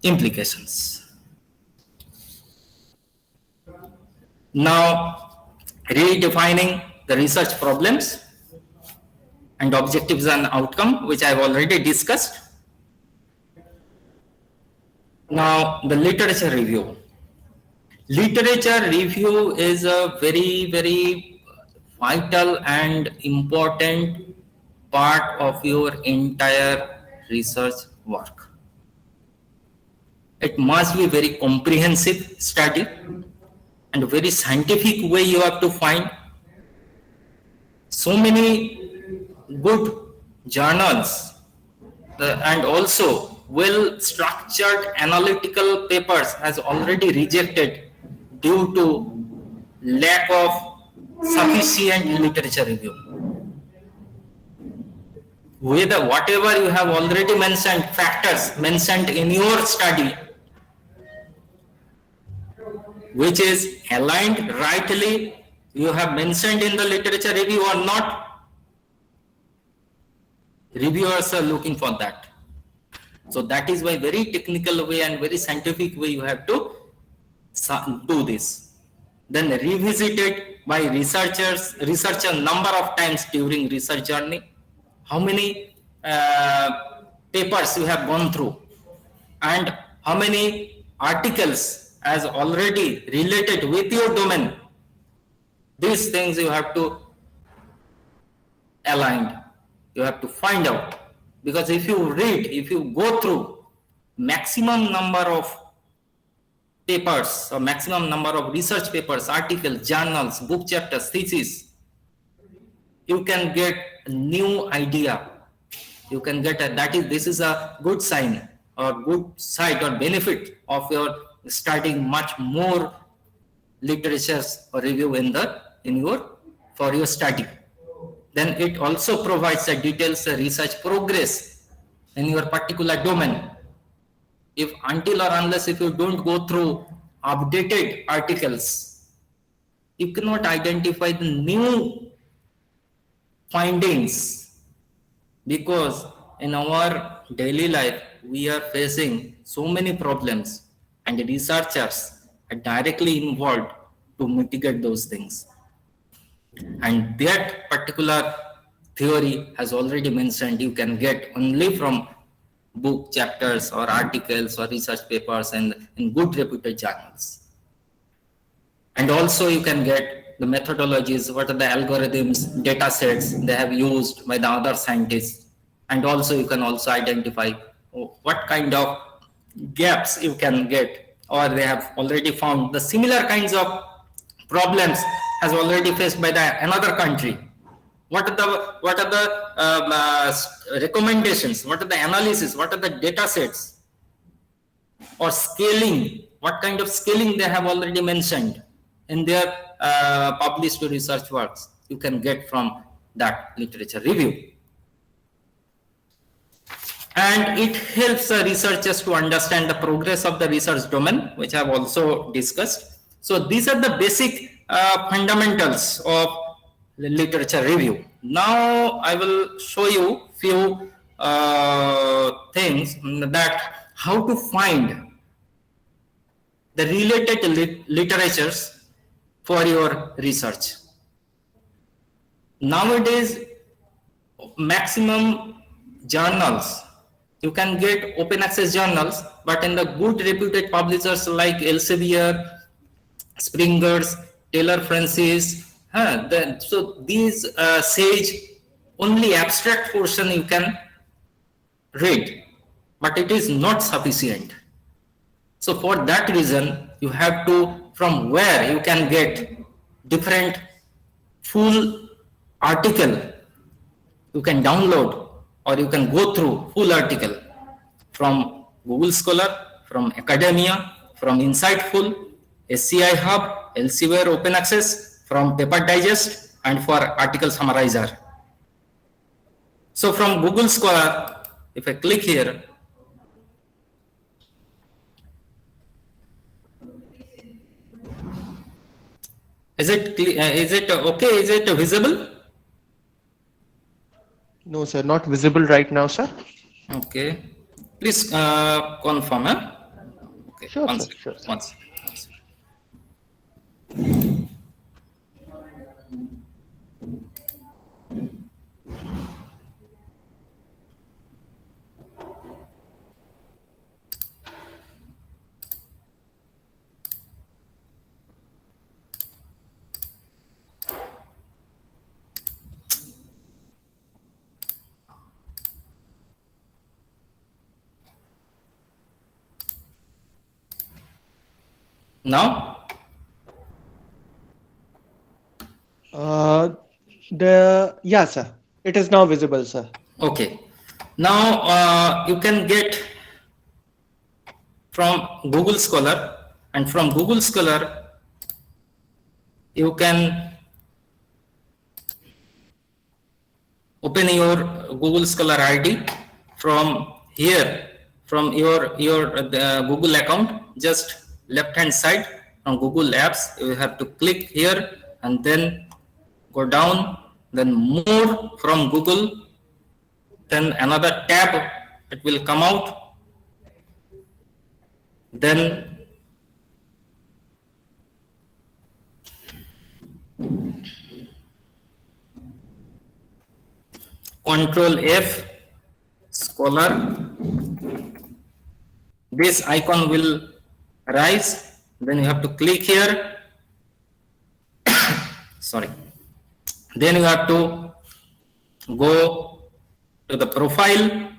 implications. Now, redefining the research problems and objectives and outcome, which I have already discussed. Now, the literature review. Literature review is a very vital and important part of your entire research work. It must be very comprehensive study and a very scientific way you have to find. So many good journals and also well structured analytical papers has already rejected due to lack of sufficient literature review. Whatever you have already mentioned, factors mentioned in your study, which is aligned rightly, you have mentioned in the literature review or not, reviewers are looking for that. So that is why very technical way and very scientific way you have to do this. Then revisited by researcher number of times during research journey. How many papers you have gone through and how many articles as already related with your domain. These things you have to align. You have to find out. Because if you read, if you go through maximum number of papers or maximum number of research papers, articles, journals, book chapters, theses, you can get a new idea. You can get this is a good sign or good side or benefit of your studying much more literatures or review for your study. Then it also provides the details research progress in your particular domain. If until or unless if you don't go through updated articles, you cannot identify the new findings, because in our daily life we are facing so many problems and researchers are directly involved to mitigate those things. And that particular theory has already mentioned you can get only from book chapters or articles or research papers and in good reputed journals. And also you can get the methodologies, what are the algorithms, data sets they have used by the other scientists. And also you can also identify what kind of gaps you can get, or they have already found the similar kinds of problems has already faced by another country. What are the recommendations? What are the analysis? What are the data sets? Or scaling? What kind of scaling they have already mentioned in their published research works? You can get from that literature review. And it helps researchers to understand the progress of the research domain, which I have also discussed. So these are the basic fundamentals of literature review. Now I will show you few things that how to find the related literatures for your research. Nowadays, maximum journals, you can get open access journals, but in the good reputed publishers like Elsevier, Springer's, Taylor Francis, so these Sage, only abstract portion you can read, but it is not sufficient. So for that reason, you have to, from where you can get different full article, you can download or you can go through full article from Google Scholar, from academia, from Insightful, SCI Hub, Elsevier Open Access, from Paper Digest, and for Article Summarizer. So from Google Scholar, if I click here, is it okay? Is it visible?
No, sir, not visible right now, sir.
Okay. Please confirm. Okay.
Sure,
One
sir,
second.
sure, sir.
One second. Now?
Yeah, sir. It is now visible, sir.
Okay. Now you can get from Google Scholar, and from Google Scholar you can open your Google Scholar ID from here, from your Google account, just left hand side from Google Apps. You have to click here and then go down, then more from Google, then another tab, it will come out, then Control F, Scholar, this icon will rise, then you have to click here, sorry, then you have to go to the profile,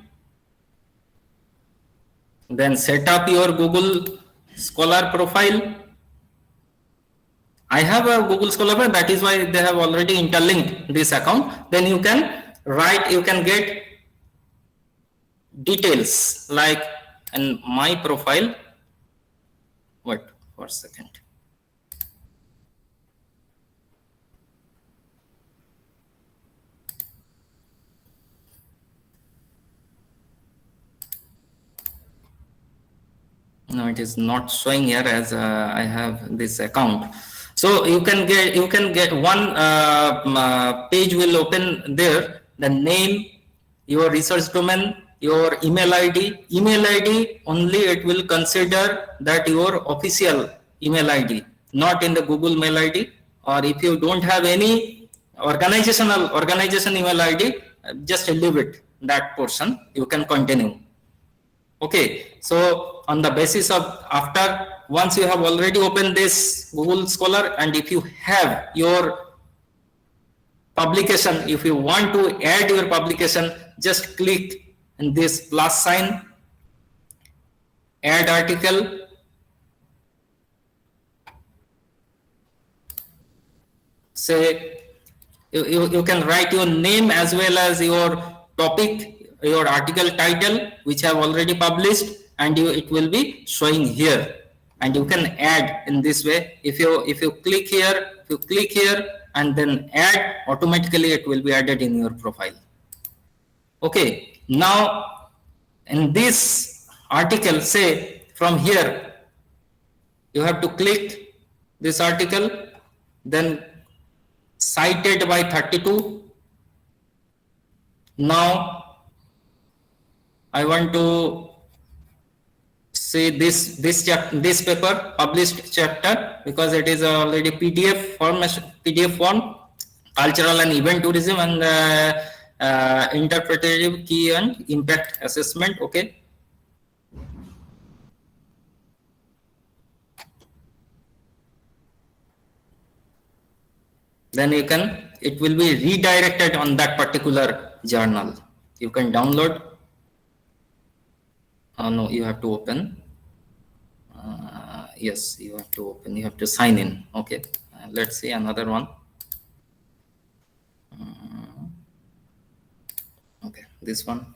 then set up your Google Scholar profile. I have a Google Scholar, that is why they have already interlinked this account. Then you can write, you can get details like in my profile. Wait for a second. No, it is not showing here as I have this account. So you can get one page will open there. The name, your research domain, your email ID. Email ID only it will consider that your official email ID, not in the Google Mail ID. Or if you don't have any organization email ID, just leave it that portion. You can continue. Okay, so on the basis of after once you have already opened this Google Scholar, and if you have your publication, if you want to add your publication, just click in this plus sign, add article, say you can write your name as well as your topic, your article title which have already published, and it will be showing here, and you can add in this way. If you click here and then add, automatically it will be added in your profile. Okay, now in this article, say from here you have to click this article, then cited by 32. Now I want to say this paper published chapter, because it is already PDF form, cultural and event tourism and interpretative key and impact assessment. Okay. Then you can, it will be redirected on that particular journal. You can download. No, you have to open. Yes, you have to open. You have to sign in. Okay. Let's see another one. Okay, this one.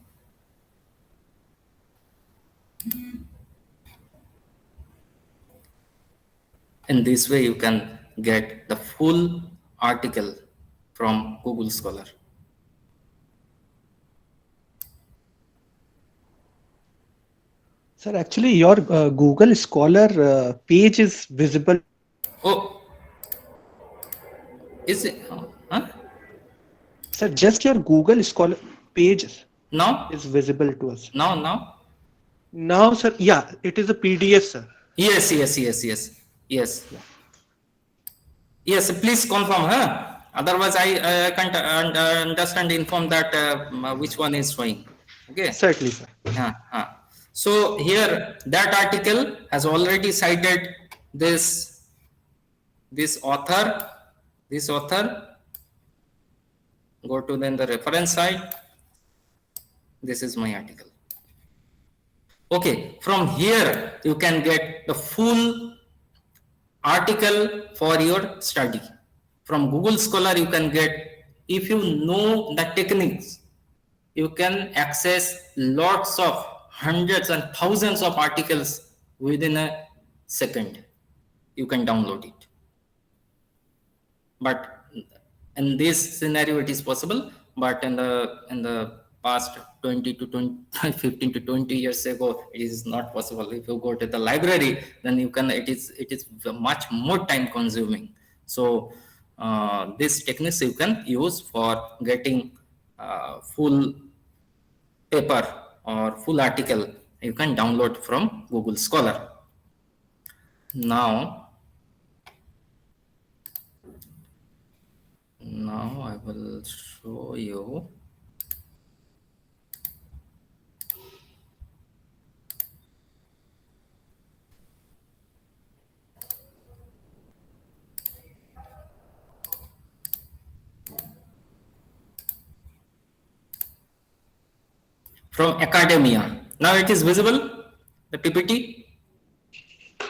In this way, you can get the full article from Google Scholar.
Sir, actually, your Google Scholar page is visible.
Oh, is it? Huh?
Sir, just your Google Scholar page
now
is visible to us.
Now,
sir. Yeah, it is a PDF, sir.
Yes. Yes, please confirm, huh? Otherwise, I can't understand, inform that which one is showing. Okay.
Certainly, sir.
So here, that article has already cited this author. Go to then the reference side. This is my article. Okay, from here you can get the full article for your study. From Google Scholar you can get, if you know the techniques, you can access lots of hundreds and thousands of articles within a second. You can download it. But in this scenario it is possible, but in the past 20 to 20 15 to 20 years ago it is not possible. If you go to the library, then you can, it is much more time consuming. So these techniques you can use for getting full paper or full article. You can download from Google Scholar. Now I will show you. From academia. Now it is visible, the PPT?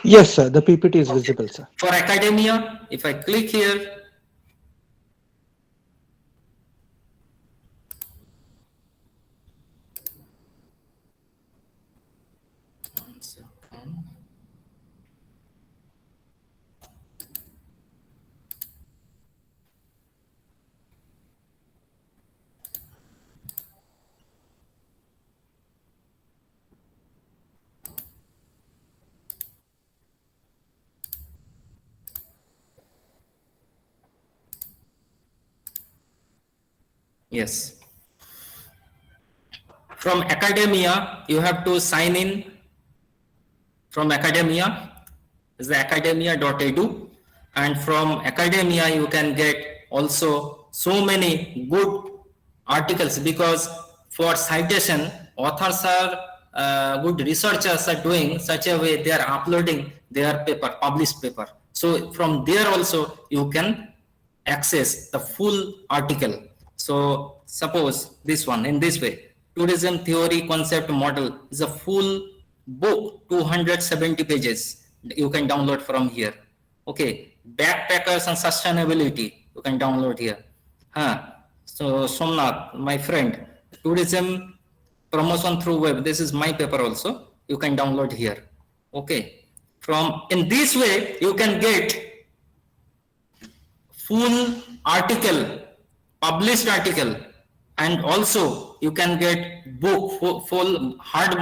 Yes, sir. The PPT is visible, sir.
For academia, if I click here, yes. From academia, you have to sign in. From academia is the academia.edu, and from academia you can get also so many good articles, because for citation authors are good researchers are doing such a way they are uploading their paper, published paper. So from there also you can access the full article. So suppose this one, in this way, tourism theory concept model is a full book, 270 pages. You can download from here. Okay, backpackers and sustainability, you can download here. So Somnath, my friend, tourism promotion through web, this is my paper also. You can download here. Okay, from in this way you can get full article, published article, and also you can get book, full hard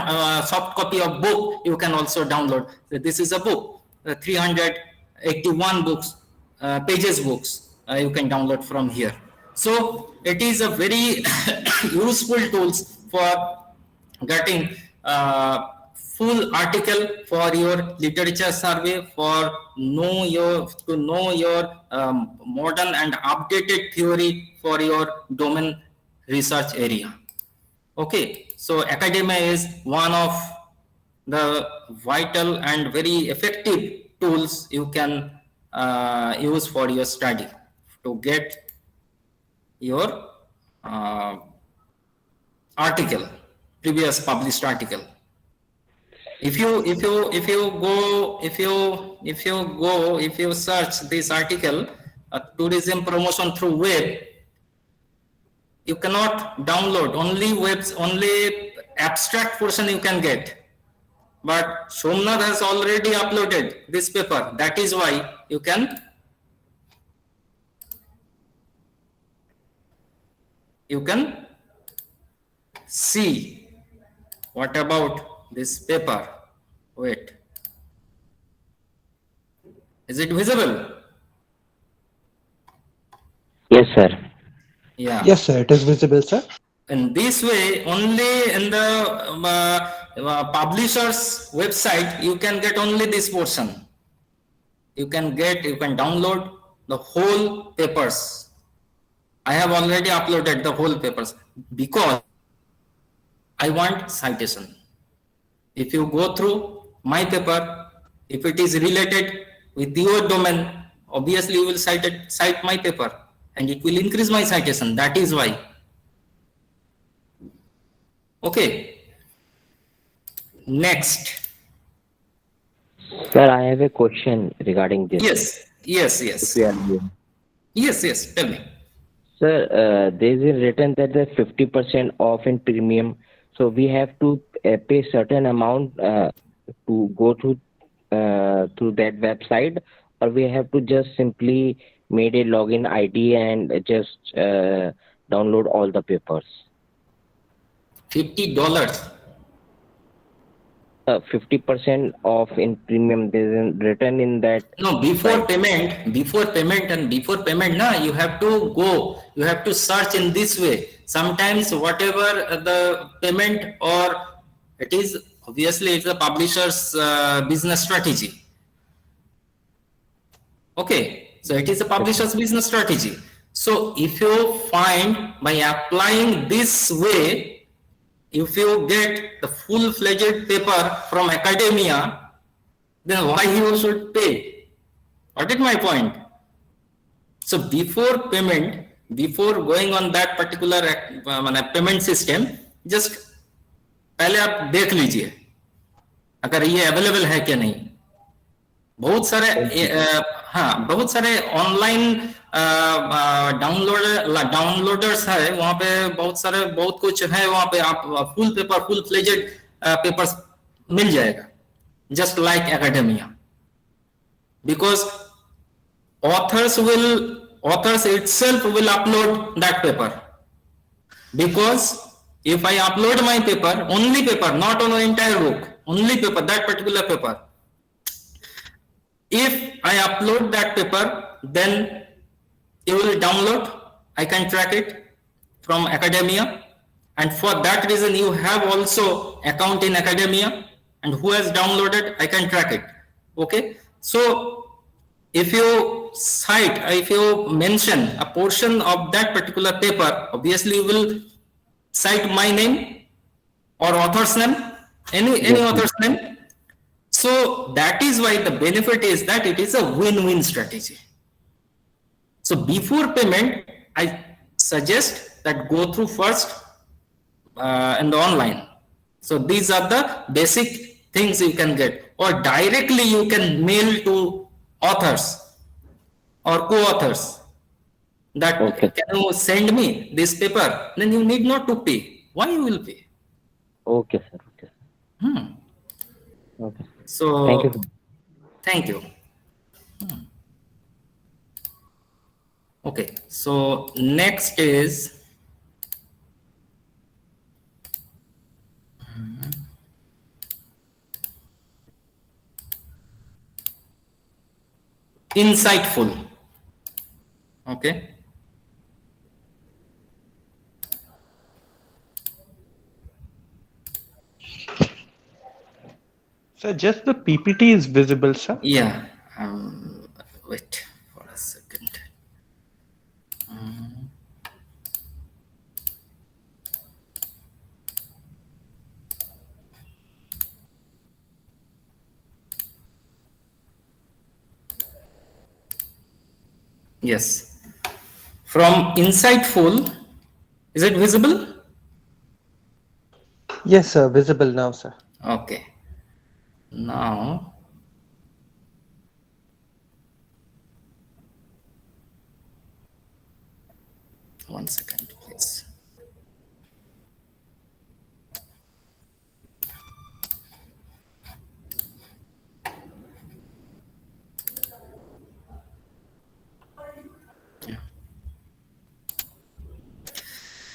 soft copy of book you can also download. So this is a book, 381 books, pages books, you can download from here. So it is a very useful tools for getting full article for your literature survey, for know your modern and updated theory for your domain research area. Okay, so academia is one of the vital and very effective tools you can use for your study to get your article, previous published article. If you search this article, tourism promotion through web, you cannot download, only abstract portion you can get. But Somnath has already uploaded this paper. That is why you can see what about this paper. Wait, is it visible?
Yes, sir.
Yeah.
Yes, sir. It is visible, sir.
In this way, only in the publisher's website you can get only this portion. You can download the whole papers. I have already uploaded the whole papers because I want citation. If you go through my paper, if it is related with your domain, obviously you will cite my paper, and it will increase my citation. That is why. Okay. Next.
Sir, I have a question regarding this. If
Yes.
you are here.
Yes, tell me.
Sir, there is written that the 50% off in premium. So we have to pay certain amount to go through that website, or we have to just simply made a login ID and just download all the papers.
$50.
50% off in premium. There is written in that
No, before
site.
payment, na, you have to search in this way. Sometimes whatever the payment, or it is obviously it's the publisher's business strategy. Okay, so it is a publisher's business strategy. So if you find by applying this way, if you get the full-fledged paper from academia, then why you should pay? What is my point? So before payment, before going on that particular payment system, just पहले आप देख लीजिए अगर ये available है क्या नहीं. बहुत सारे बहुत सारे ऑनलाइन डाउनलोडर्स है, वहां पे बहुत कुछ है, वहां पे आप फुल फ्लेजेड पेपर्स मिल जाएगा, just like academia. Because authors itself will upload that paper. Because if I upload my paper, only paper, not on the entire book, only paper, that particular paper, if I upload that paper, then you will download, I can track it from academia, and for that reason you have also account in academia, and who has downloaded, I can track it. Okay, so if you cite, if you mention a portion of that particular paper, obviously you will cite my name or author's name, any author's name. So that is why the benefit is that it is a win-win strategy. So before payment, I suggest that go through first in the online. So these are the basic things you can get, or directly you can mail to authors or co-authors that can you send me this paper, then you need not to pay. Why you will pay?
Okay, sir. Okay.
So
Thank you.
thank you. Okay, so next is insightful. Okay.
So just the PPT is visible, sir?
Yeah. Wait for a second. Yes. From insightful, is it visible?
Yes, sir. Visible now, sir.
Okay. Now, one second, please.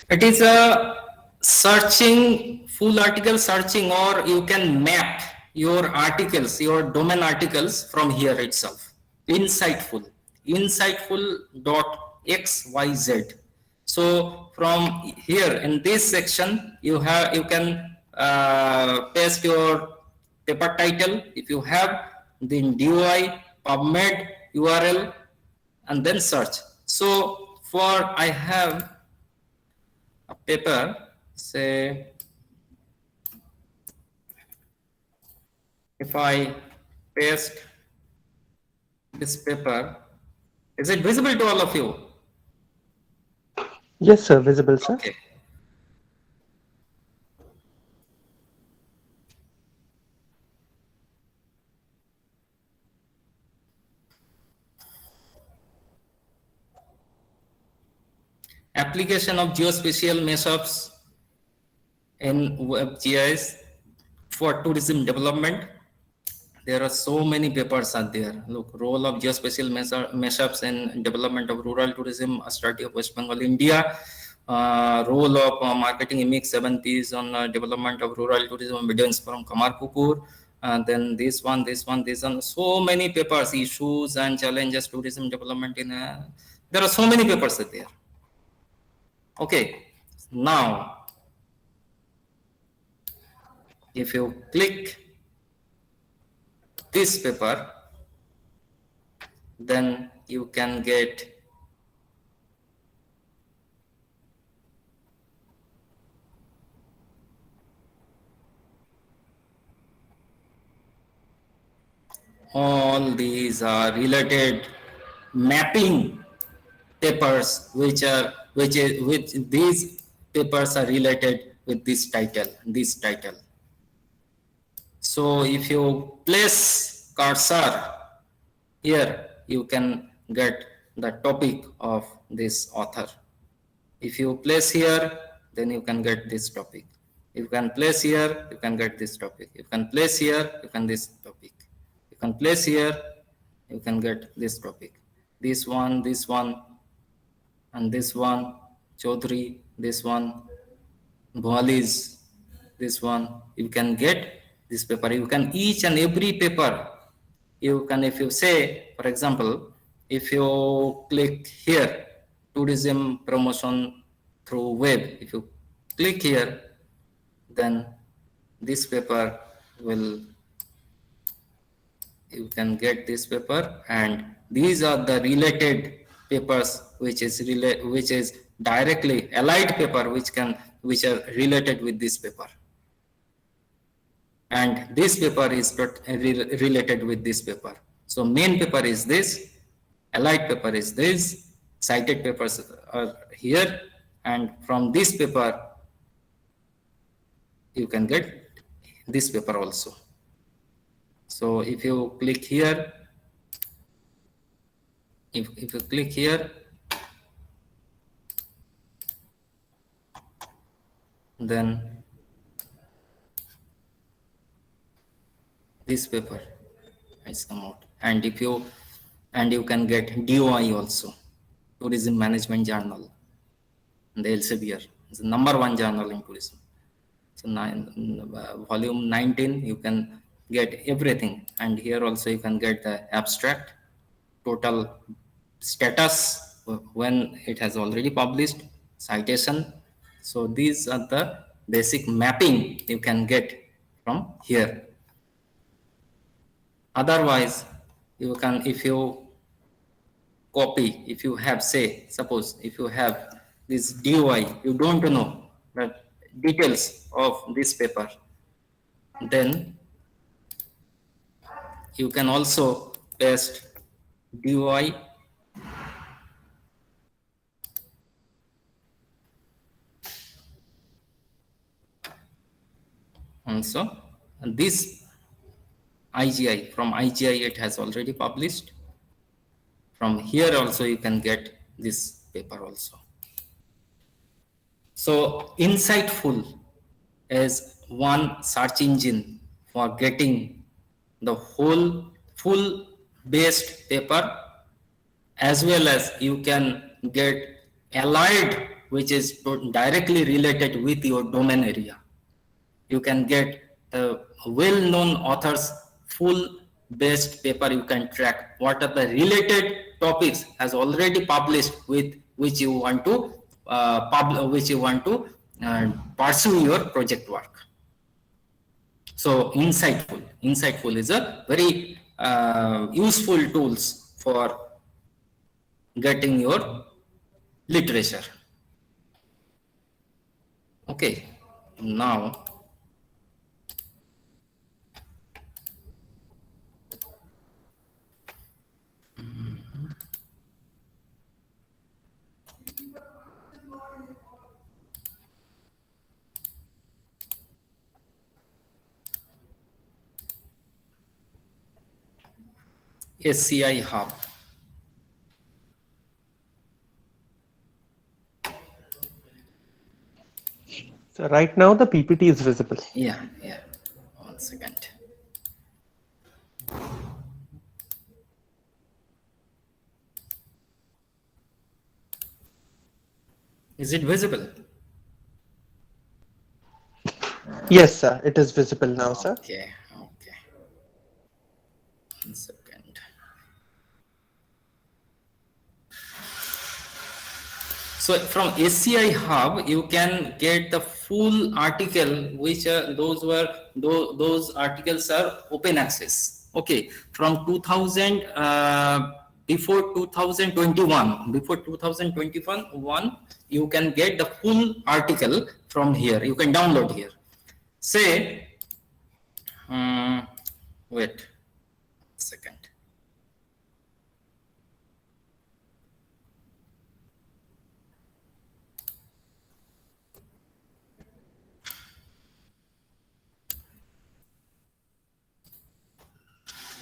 It is a searching, full article searching, or you can map your articles, your domain articles from here itself. Insightful, insightful.xyz. So from here in this section, you can paste your paper title if you have, then DOI, PubMed, URL, and then search. So for I have a paper, say if I paste this paper, is it visible to all of you?
Yes, sir. Visible, sir.
Okay. application of geospatial meshes in WebGIS for tourism development. There are so many papers out there. Look, role of geospatial meshes in development of rural tourism, a study of West Bengal, India. Role of marketing IMIC 70s on development of rural tourism, evidence from Kamarpupur. Then this one. So many papers, issues and challenges tourism development in. There are so many papers there. Okay, now if you click this paper, then you can get all these are related mapping papers, which these papers are related with this title. So if you place cursor here, you can get the topic of this author. If you place here, then you can get this topic. If you can place here, you can get this topic. If you can place here, you can this topic. You can place here, you can get this topic. This one, and this one, Chaudhary, this one, Bhualis, this one. You can get this paper. You can each and every paper. You can, if you say, for example, if you click here, tourism promotion through web, if you click here, then this paper will, you can get this paper, and these are the related papers which is directly allied paper which are related with this paper, and this paper is related with this paper. So main paper is this, allied paper is this, cited papers are here, and from this paper you can get this paper also. So if you click here, if you click here, then this paper has come out, and if you can get DOI also, Tourism Management Journal, the Elsevier, it's the #1 journal in tourism. So volume 19, you can get everything, and here also you can get the abstract, total status when it has already published, citation. So these are the basic mapping you can get from here. Otherwise, you can, if you copy, if you have, say, suppose if you have this DOI, you don't know the details of this paper, then you can also paste DOI also, and this IGI, from IGI it has already published. From here also you can get this paper also. So Insightful is one search engine for getting the whole full based paper, as well as you can get allied, which is directly related with your domain area. You can get the well-known authors full based paper. You can track what are the related topics has already published with which you want to pursue your project work. So Insightful is a very useful tools for getting your literature. Okay, now SCI Hub.
So right now the PPT is visible.
Yeah. 1 second. Is it visible?
Yes, sir. It is visible now, sir.
Okay. 1 second. So from SCI Hub, you can get the full article, which those articles are open access. Okay, from 2000 before 2021, you can get the full article from here. You can download here. Say, wait a second.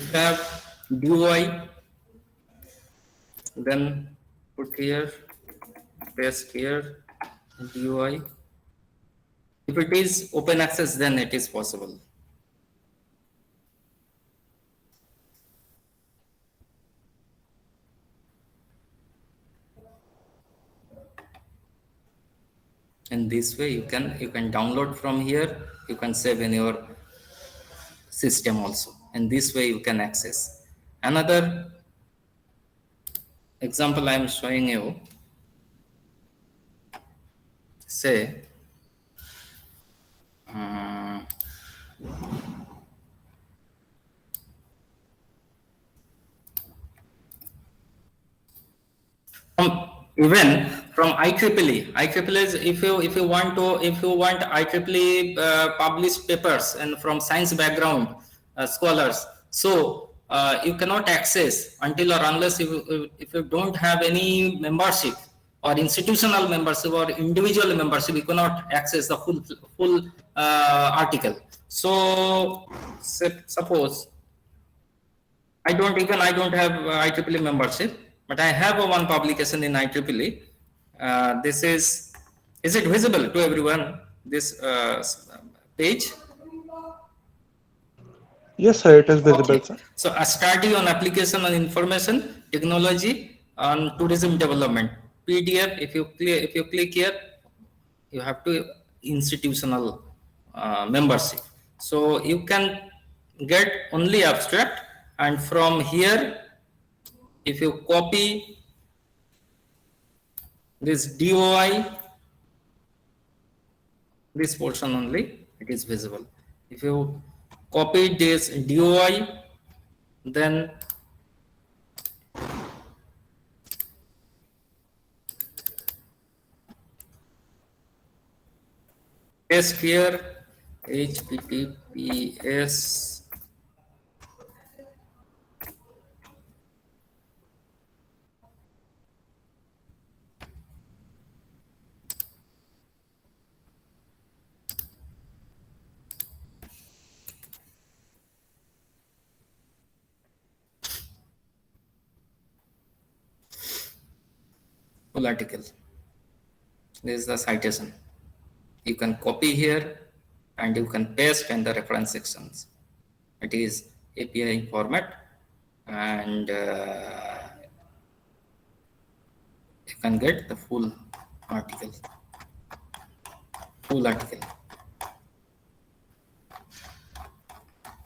You have DOI, then put here, paste here, DOI. If it is open access, then it is possible. And this way you can download from here, you can save in your system also, and this way you can access. Another example I am showing you, say even from IEEE is, if you want IEEE published papers and from science background scholars, so you cannot access until or unless if you don't have any membership or institutional membership or individual membership, you cannot access the full article. So suppose I don't have IEEE membership, but I have one publication in IEEE. This is it visible to everyone, this page?
Yes, sir. It is visible,
Okay.
sir.
So a study on application on information technology on tourism development. PDF. If you click here, you have to institutional membership. So you can get only abstract, and from here, if you copy this DOI, this portion only, it is visible. If you copy this DOI, then paste here HTTPS full article. This is the citation. You can copy here and you can paste in the reference sections. It is API format, and you can get the full article.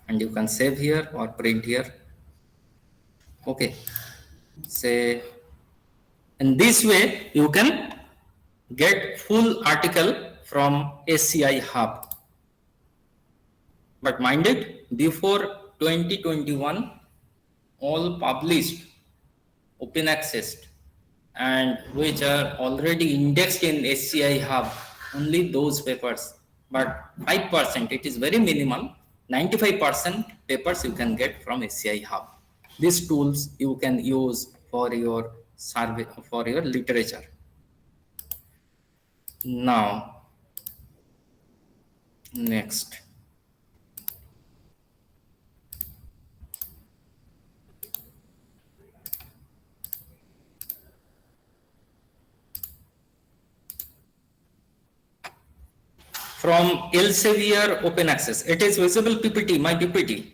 And you can save here or print here. Okay. Say, in this way you can get full article from SCI Hub. But mind it, before 2021, all published, open accessed, and which are already indexed in SCI Hub, only those papers. But 5%, it is very minimal. 95% papers you can get from SCI Hub. These tools you can use for your survey, for your literature. Now, next. from Elsevier Open Access. It is visible PPT, my PPT.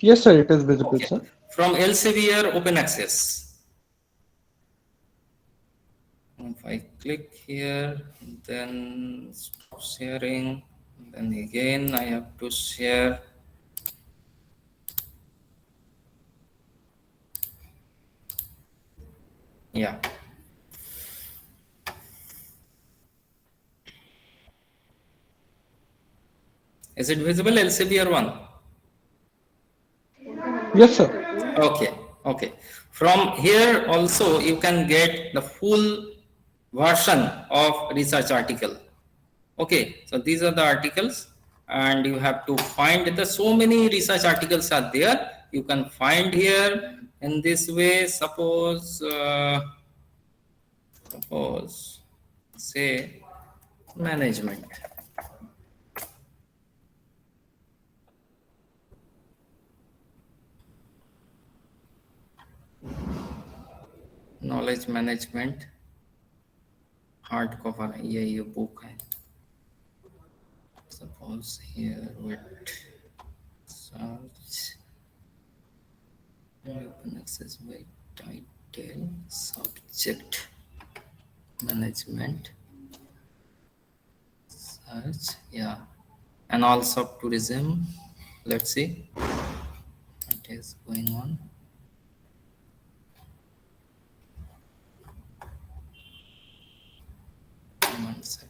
Yes, sir, it is visible,
Okay.
sir.
From Elsevier Open Access. If I click here, then stop sharing, then again I have to share. Yeah. Is it visible, Elsevier one?
Yes, sir.
Okay, okay. From here also you can get the full version of research article. Okay, so these are the articles and you have to find so many research articles are there. You can find here in this way. Suppose say management. Knowledge management hardcover ये book है. Suppose here with search open access by title subject management search, yeah, and also tourism. Let's see what is going on. One second.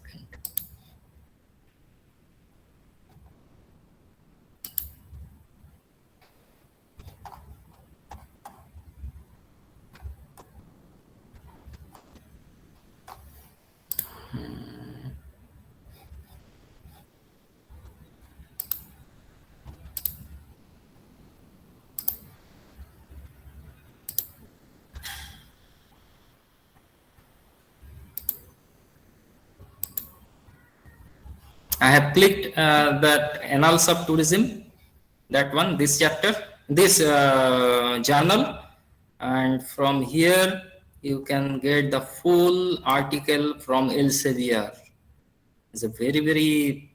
I have clicked that annals of tourism, that one, this chapter, this journal, and from here you can get the full article from Elsevier. It's a very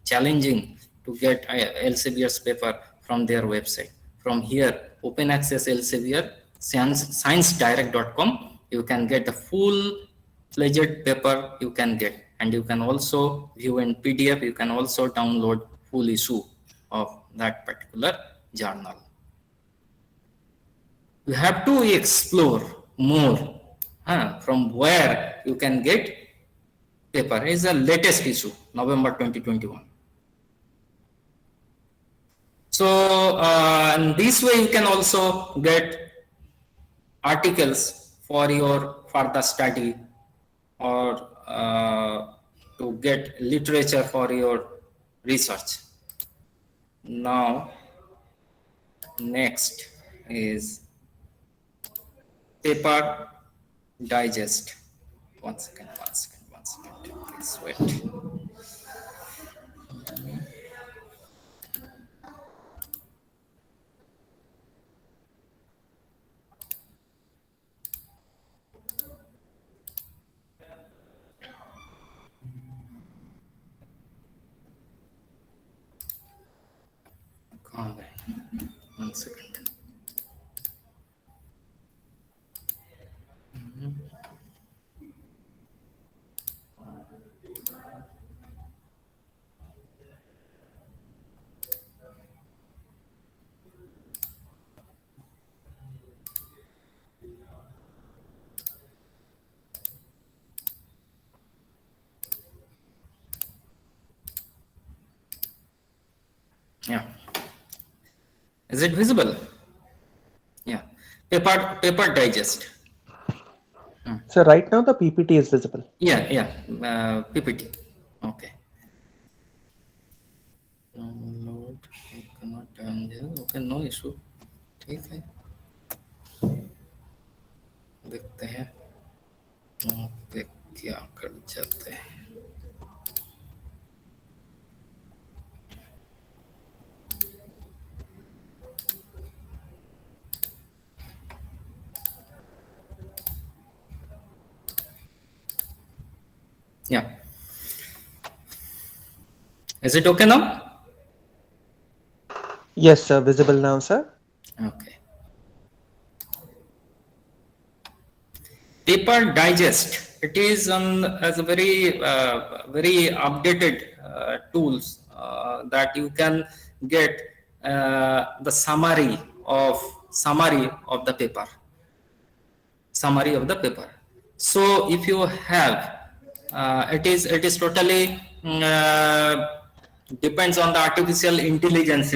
challenging to get Elsevier's paper from their website. From here, open access Elsevier, sciencedirect.com, you can get the full fledged paper you can get, and you can also view in PDF. You can also download full issue of that particular journal. You have to explore more from where you can get paper. Is the latest issue, November 2021. So in this way you can also get articles for your further study, or to get literature for your research. Now next is paper digest. One second, please wait. One second. Yeah. Is it visible? Yeah. Paper digest.
So right now the PPT is visible.
Yeah. PPT. Okay. Download. I cannot download. Okay, no issue. ठीक है. देखते हैं. पे क्या कर जाते हैं. Yeah. Is it okay now?
Yes, sir. Visible now, sir.
Okay. Paper Digest. It is on as a very updated tools that you can get the summary of the paper. Summary of the paper. So if you have, it is totally depends on the artificial intelligence,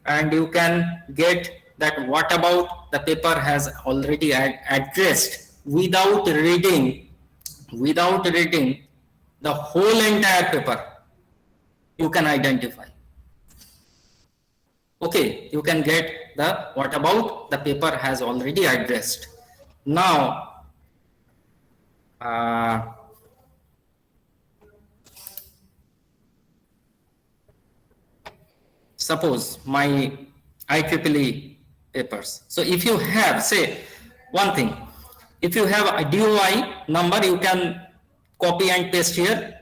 and you can get that what about the paper has already addressed without reading the whole entire paper. You can identify. Okay, you can get the what about the paper has already addressed. Now, suppose my IEEE papers. So if you have, say, one thing, if you have a DOI number, you can copy and paste here.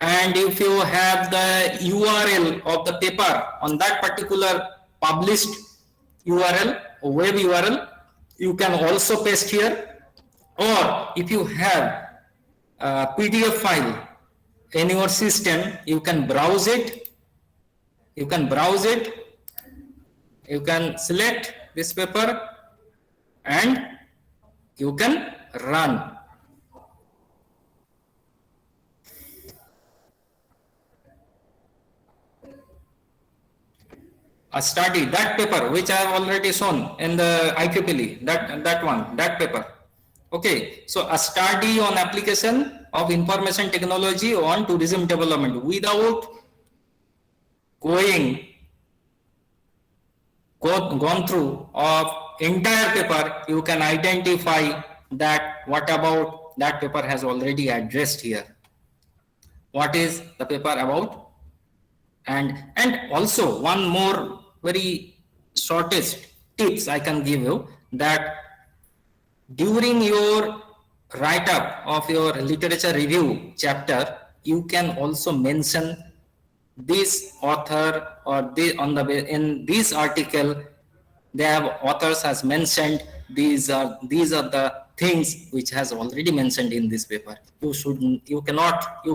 And if you have the URL of the paper on that particular published URL, web URL, you can also paste here. Or if you have a PDF file in your system, you can browse it. You can select this paper and you can run. A study, that paper which I have already shown in the IEEE, that paper. Okay, so a study on application of information technology on tourism development without gone through of entire paper, you can identify that what about that paper has already addressed here. What is the paper about? And also one more very shortest tips I can give you, that during your write-up of your literature review chapter, you can also mention this author or in this article, they have authors has mentioned these are the things which has already mentioned in this paper. You cannot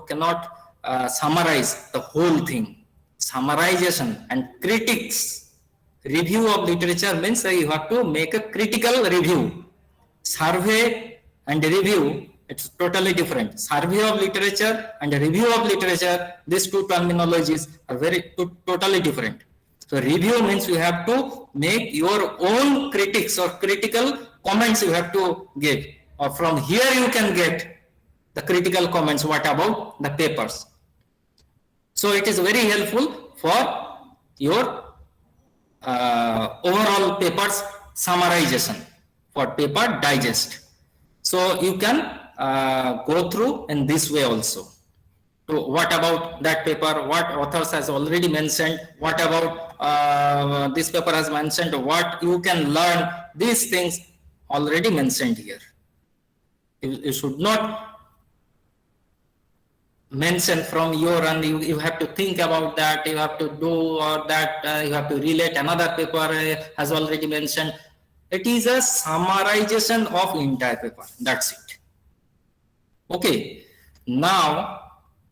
summarize the whole thing. Summarization and critics review of literature means you have to make a critical review. Survey and review, it's totally different. Survey of literature and review of literature, these two terminologies are totally different. So review means you have to make your own critics or critical comments you have to give. Or from here you can get the critical comments, what about the papers. So it is very helpful for your overall papers summarization for paper digest. So you can go through in this way also. So what about that paper, what authors has already mentioned, what about this paper has mentioned, what you can learn, these things already mentioned here. You should not mention from your end, you have to think about that, you have to do or that, you have to relate another paper has already mentioned. It is a summarization of entire paper, that's it. Okay, now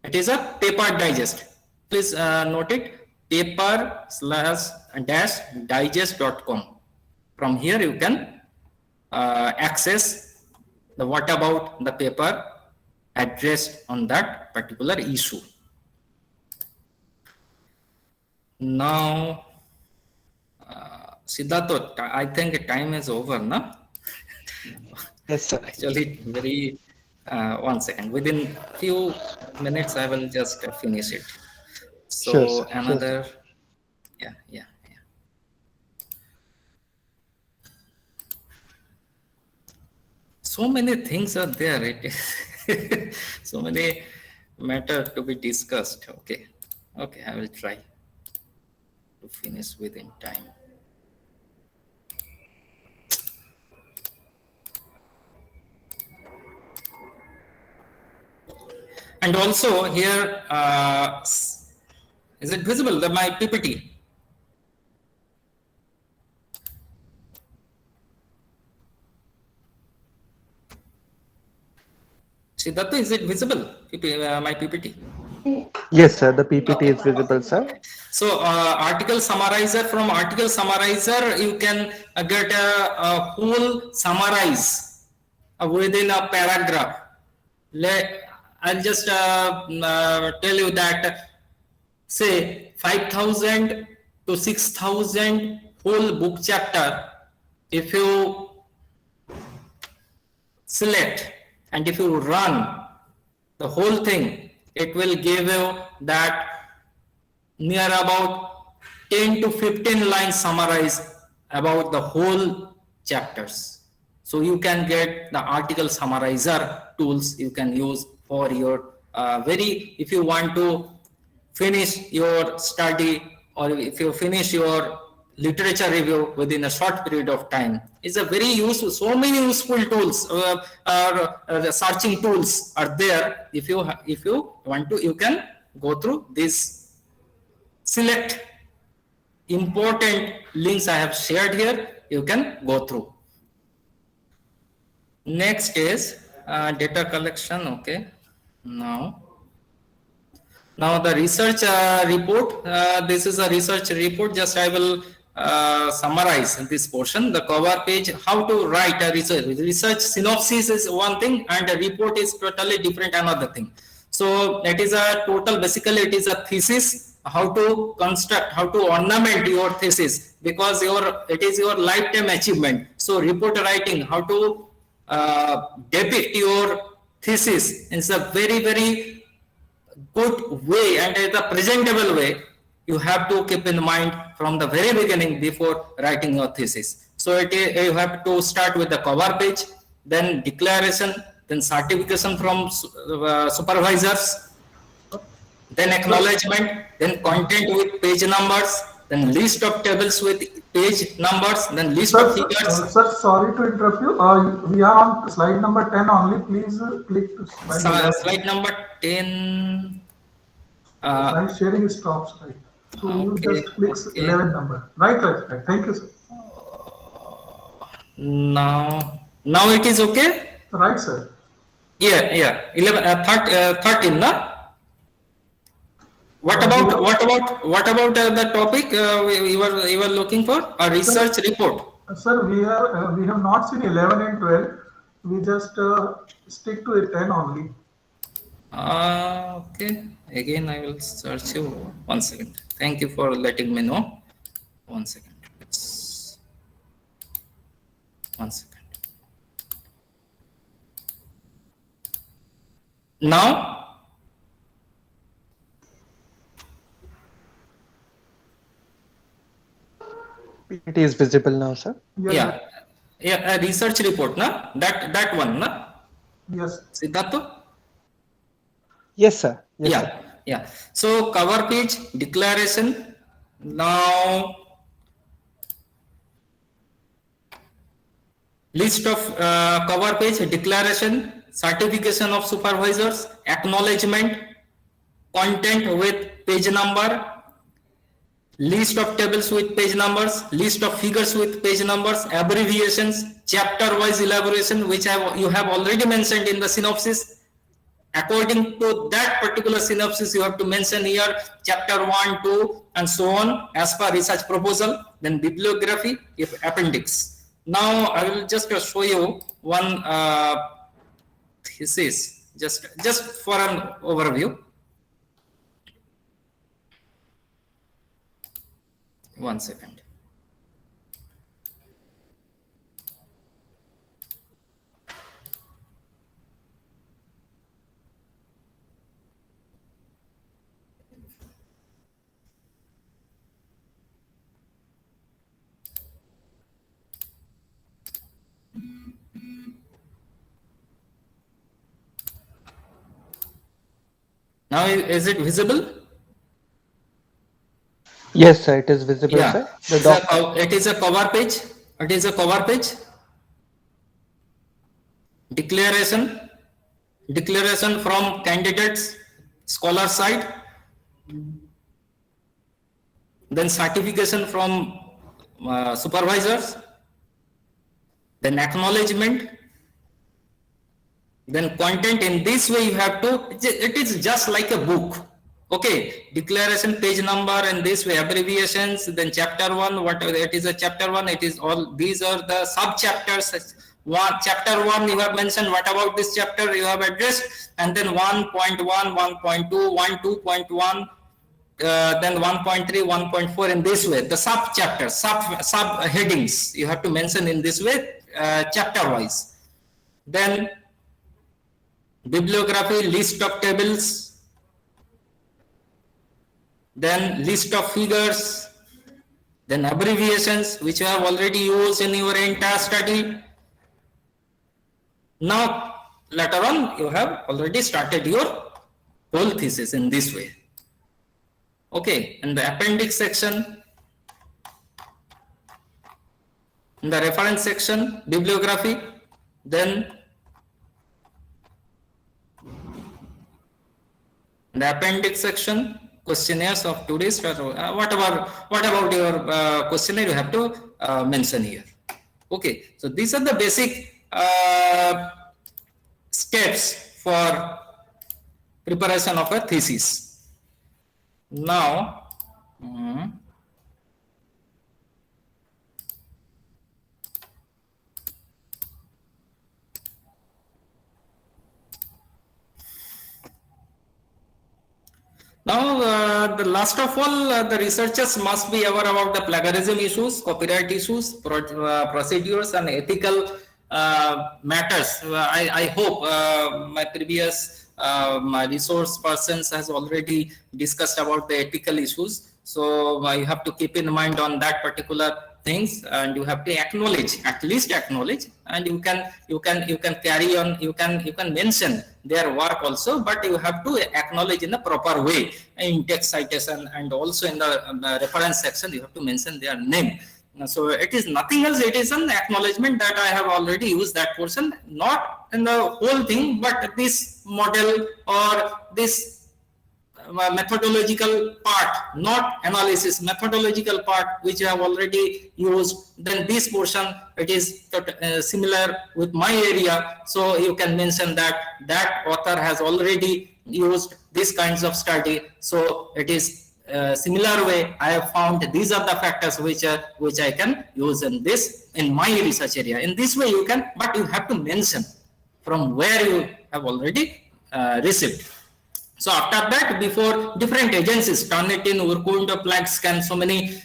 it is a paper digest. Please note it, paper/digest.com. From here you can access the what about the paper addressed on that particular issue. Now, Siddharth, I think time is over, no?
Yes, sir.
Actually, very, one second, within few minutes, I will just finish it. So
Sure, sir.
another,
Sure,
yeah. So many things are there. It is so many matter to be discussed. Okay, I will try to finish within time. And And also here, is it visible, my PPT? Siddhartha, is it visible, my PPT?
Yes, sir. The PPT is visible, sir.
So article summarizer, from article summarizer, you can get a whole summarize within a paragraph. I'll just tell you that, say 5,000 to 6,000 whole book chapter, if you select and if you run the whole thing, it will give you that near about 10 to 15 lines summarize about the whole chapters. So you can get the article summarizer tools you can use for your if you want to finish your study, or if you finish your literature review within a short period of time. It's a very useful, so many useful tools, the searching tools are there. If you want to, you can go through this. Select important links I have shared here, you can go through. Next is data collection. Okay, now the research report. This is a research report. Just I will summarize this portion. The cover page, how to write a research synopsis is one thing, and a report is totally different, another thing. So it is a total, basically it is a thesis, how to construct, how to ornament your thesis, because it is your lifetime achievement. So report writing, how to depict your thesis in a very, very good way and in a presentable way, you have to keep in mind from the very beginning before writing your thesis. So you have to start with the cover page, then declaration, then certification from supervisors, then acknowledgement, then content with page numbers, then list of tables with page numbers, then list of figures.
Sir, sorry to interrupt you. We are on slide number 10 only. Please click to
slide number 10.
Slide sharing stops, right? So you just click 11 number. Right. Thank you, sir.
Now it is okay?
Right, sir.
Yeah. 13, no? What about the topic you were looking for? A research report.
Sir, we have not seen 11 and 12. We just stick to 10 only.
Okay. Again, I will search you. 1 second. Thank you for letting me know. 1 second. 1 second. Now.
It is visible now, sir.
Yeah. A research report, na? That one, na?
Yes.
Siddhartha?
Yes, sir. Yes,
Yeah. So cover page, declaration. Now list of cover page, declaration, certification of supervisors, acknowledgement, content with page number, list of tables with page numbers, list of figures with page numbers, abbreviations, chapter wise elaboration, which you have already mentioned in the synopsis. According to that particular synopsis, you have to mention here chapter 1, 2 and so on as per research proposal, then bibliography, if appendix. Now I will just show you one thesis, just for an overview. 1 second. Now is it visible?
Yes, sir. It is visible,
Yeah.
sir.
It is a cover page. It is a cover page. Declaration from candidates, scholar side, then certification from supervisors, then acknowledgement, then content. In this way you have to, it is just like a book. Okay, declaration, page number, and this way abbreviations, then chapter 1, whatever it is a chapter 1, it is all, these are the sub chapters. Chapter 1 you have mentioned what about this chapter you have addressed, and then 1.1, 1.2, 2.1, then 1.3, 1.4, in this way the sub chapters, sub headings you have to mention in this way, chapter wise. Then bibliography, list of tables, then list of figures, then abbreviations which you have already used in your entire study. Now later on you have already started your whole thesis in this way. Okay, in the appendix section, in the reference section, bibliography, then in the appendix section, questionnaires of today's, what about your questionnaire you have to mention here. Okay, so these are the basic steps for preparation of a thesis. Now the last of all, the researchers must be aware about the plagiarism issues, copyright issues, procedures, and ethical matters. I hope my previous my resource persons has already discussed about the ethical issues. So you have to keep in mind on that particular things, and you have to acknowledge, at least acknowledge, and you can carry on, you can mention their work also, but you have to acknowledge in a proper way in text citation, and also in the reference section you have to mention their name. So it is nothing else, it is an acknowledgement that I have already used that portion, not in the whole thing, but this model or this methodological part, not analysis, methodological part which I have already used, then this portion it is similar with my area, so you can mention that author has already used these kinds of study, so it is similar way I have found these are the factors which I can use in my research area. In this way you can, but you have to mention from where you have already received. So after that, before different agencies, Turnitin, Urkund, PlagScan, so many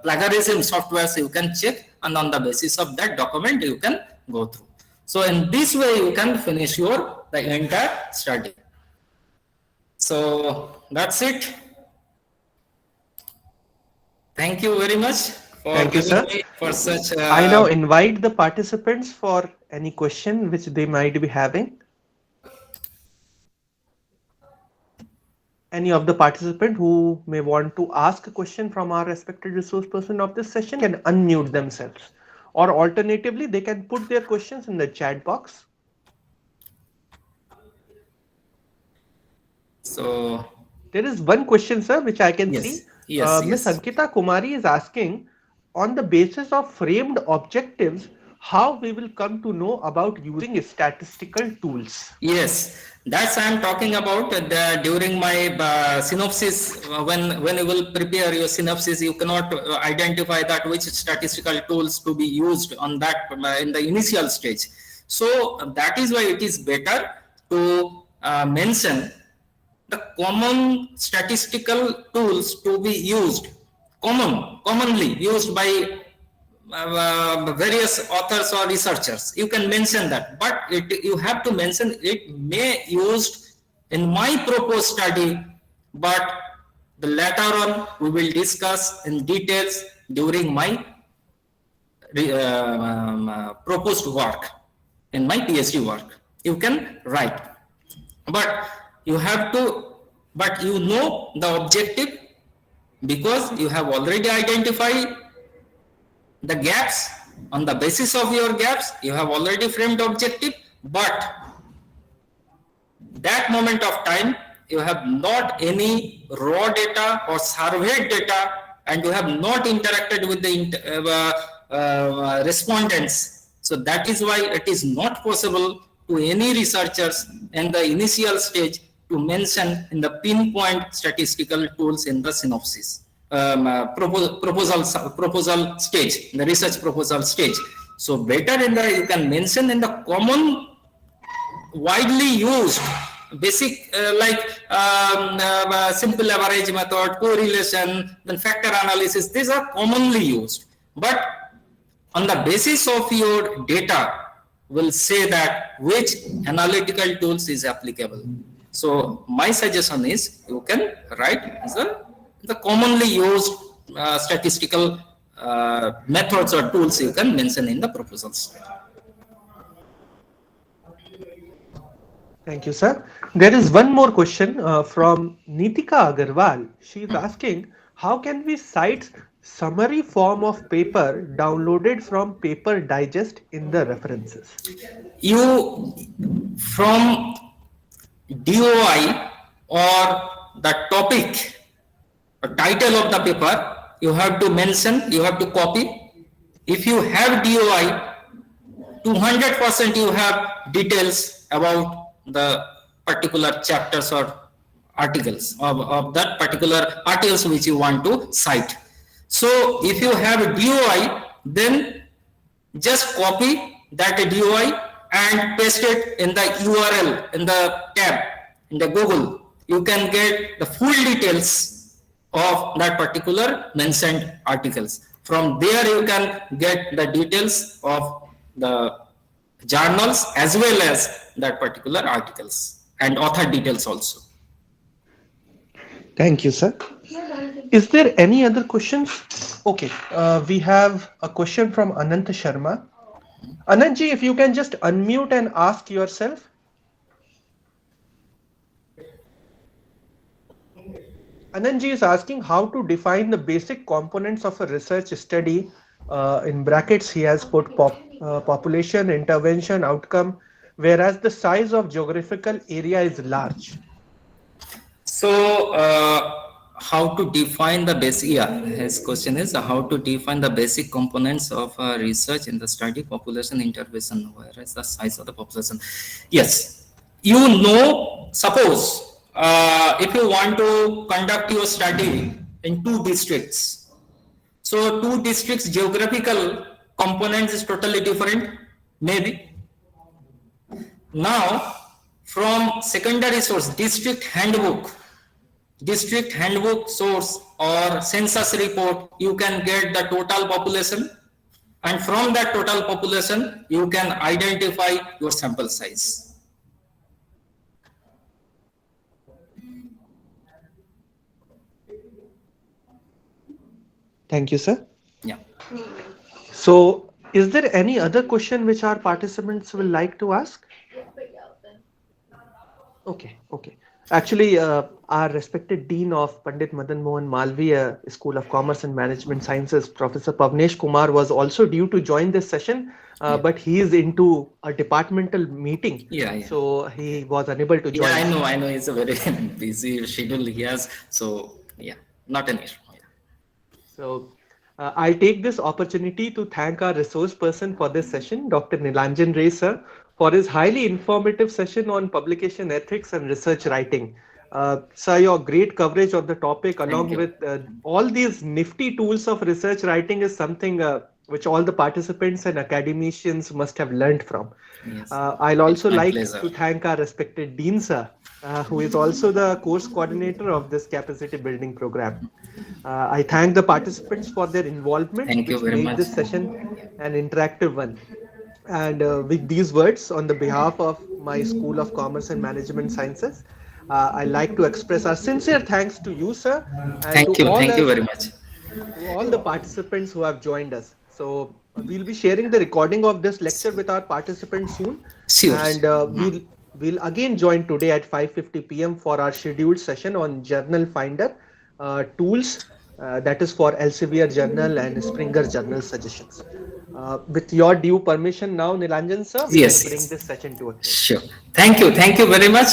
plagiarism softwares you can check, and on the basis of that document you can go through. So in this way you can finish the entire study. So that's it. Thank you very much.
Thank you, sir.
For such.
I now invite the participants for any question which they might be having. Any of the participant who may want to ask a question from our respected resource person of this session can unmute themselves, or alternatively they can put their questions in the chat box.
So
there is one question, sir, which I can see.
Yes,
Ms. Ankita Kumari is asking, on the basis of framed objectives, how we will come to know about using statistical tools?
Yes, that's I am talking about during my synopsis. When you will prepare your synopsis, you cannot identify that which statistical tools to be used on that in the initial stage. So that is why it is better to mention the common statistical tools to be used, commonly used by various authors or researchers. You can mention that, but you have to mention it may used in my proposed study, but the later on we will discuss in details during my proposed work, in my PhD work. You can write, but you have to, but you know the objective, because you have already identified the gaps. On the basis of your gaps you have already framed objective, but that moment of time, you have not any raw data or surveyed data, and you have not interacted with the respondents. So that is why it is not possible to any researchers in the initial stage to mention in the pinpoint statistical tools in the synopsis. Proposal stage, the research proposal stage. So better you can mention in the common, widely used, basic simple average method, correlation, then factor analysis. These are commonly used. But on the basis of your data, will say that which analytical tools is applicable. So my suggestion is you can write the commonly used statistical methods or tools you can mention in the proposals.
Thank you, sir. There is one more question from Nitika Agarwal. She is asking, how can we cite summary form of paper downloaded from Paper Digest in the references?
You, from DOI or the topic or title of the paper, you have to mention, you have to copy. If you have DOI, 200% you have details about the particular chapters or articles of that particular articles which you want to cite. So if you have a DOI, then just copy that DOI and paste it in the URL, in the tab, in the Google. You can get the full details of that particular mentioned articles. From there you can get the details of the journals as well as that particular articles and author details also.
Thank you, sir. Is there any other questions? Okay, we have a question from Anant Sharma. Anantji, if you can just unmute and ask yourself. Anantji is asking how to define the basic components of a research study. In brackets, he has put population, intervention, outcome, whereas the size of geographical area is large.
So, how to define the basic, his question is how to define the basic components of research in the study, population, intervention, whereas the size of the population. Yes, suppose if you want to conduct your study in 2 districts, so 2 districts geographical components is totally different, maybe. Now, from secondary source, district handbook source or census report, you can get the total population, and from that total population you can identify your sample size.
Thank you, sir.
Yeah.
So is there any other question which our participants will like to ask? Okay. Actually, our respected Dean of Pandit Madan Mohan Malviya School of Commerce and Management Sciences, Professor Pavnesh Kumar, was also due to join this session, but he is into a departmental meeting. So he was unable to join.
Yeah, I know. It's a very busy schedule he has. So yeah, not an issue.
So I take this opportunity to thank our resource person for this session, Dr. Nilanjan Ray sir, for his highly informative session on publication ethics and research writing. Sir, your great coverage of the topic along with all these nifty tools of research writing is something which all the participants and academicians must have learned from.
Yes.
I'll also like to thank our respected Dean sir, who is also the course coordinator of this capacity building program. I thank the participants for their involvement,
which made
this session an interactive one. And with these words, on the behalf of my School of Commerce and Management Sciences, I'd like to express our sincere thanks to you, sir. And
thank you very much.
To all the participants who have joined us. So we'll be sharing the recording of this lecture with our participants soon.
Sure.
And we'll again join today at 5:50 p.m. for our scheduled session on Journal Finder tools, that is for Elsevier Journal and Springer Journal suggestions. With your due permission now, Nilanjan sir, we can bring this session to a close.
Sure. Thank you very much.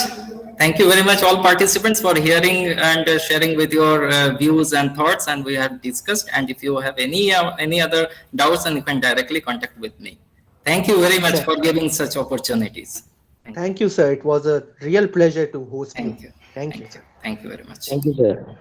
Thank you very much, all participants, for hearing and sharing with your views and thoughts. And we have discussed. And if you have any other doubts, then you can directly contact with me. Thank you very much for giving such opportunities.
Thank you, sir. It was a real pleasure to host you.
Thank you.
Thank you.
Thank you very much.
Thank you, sir.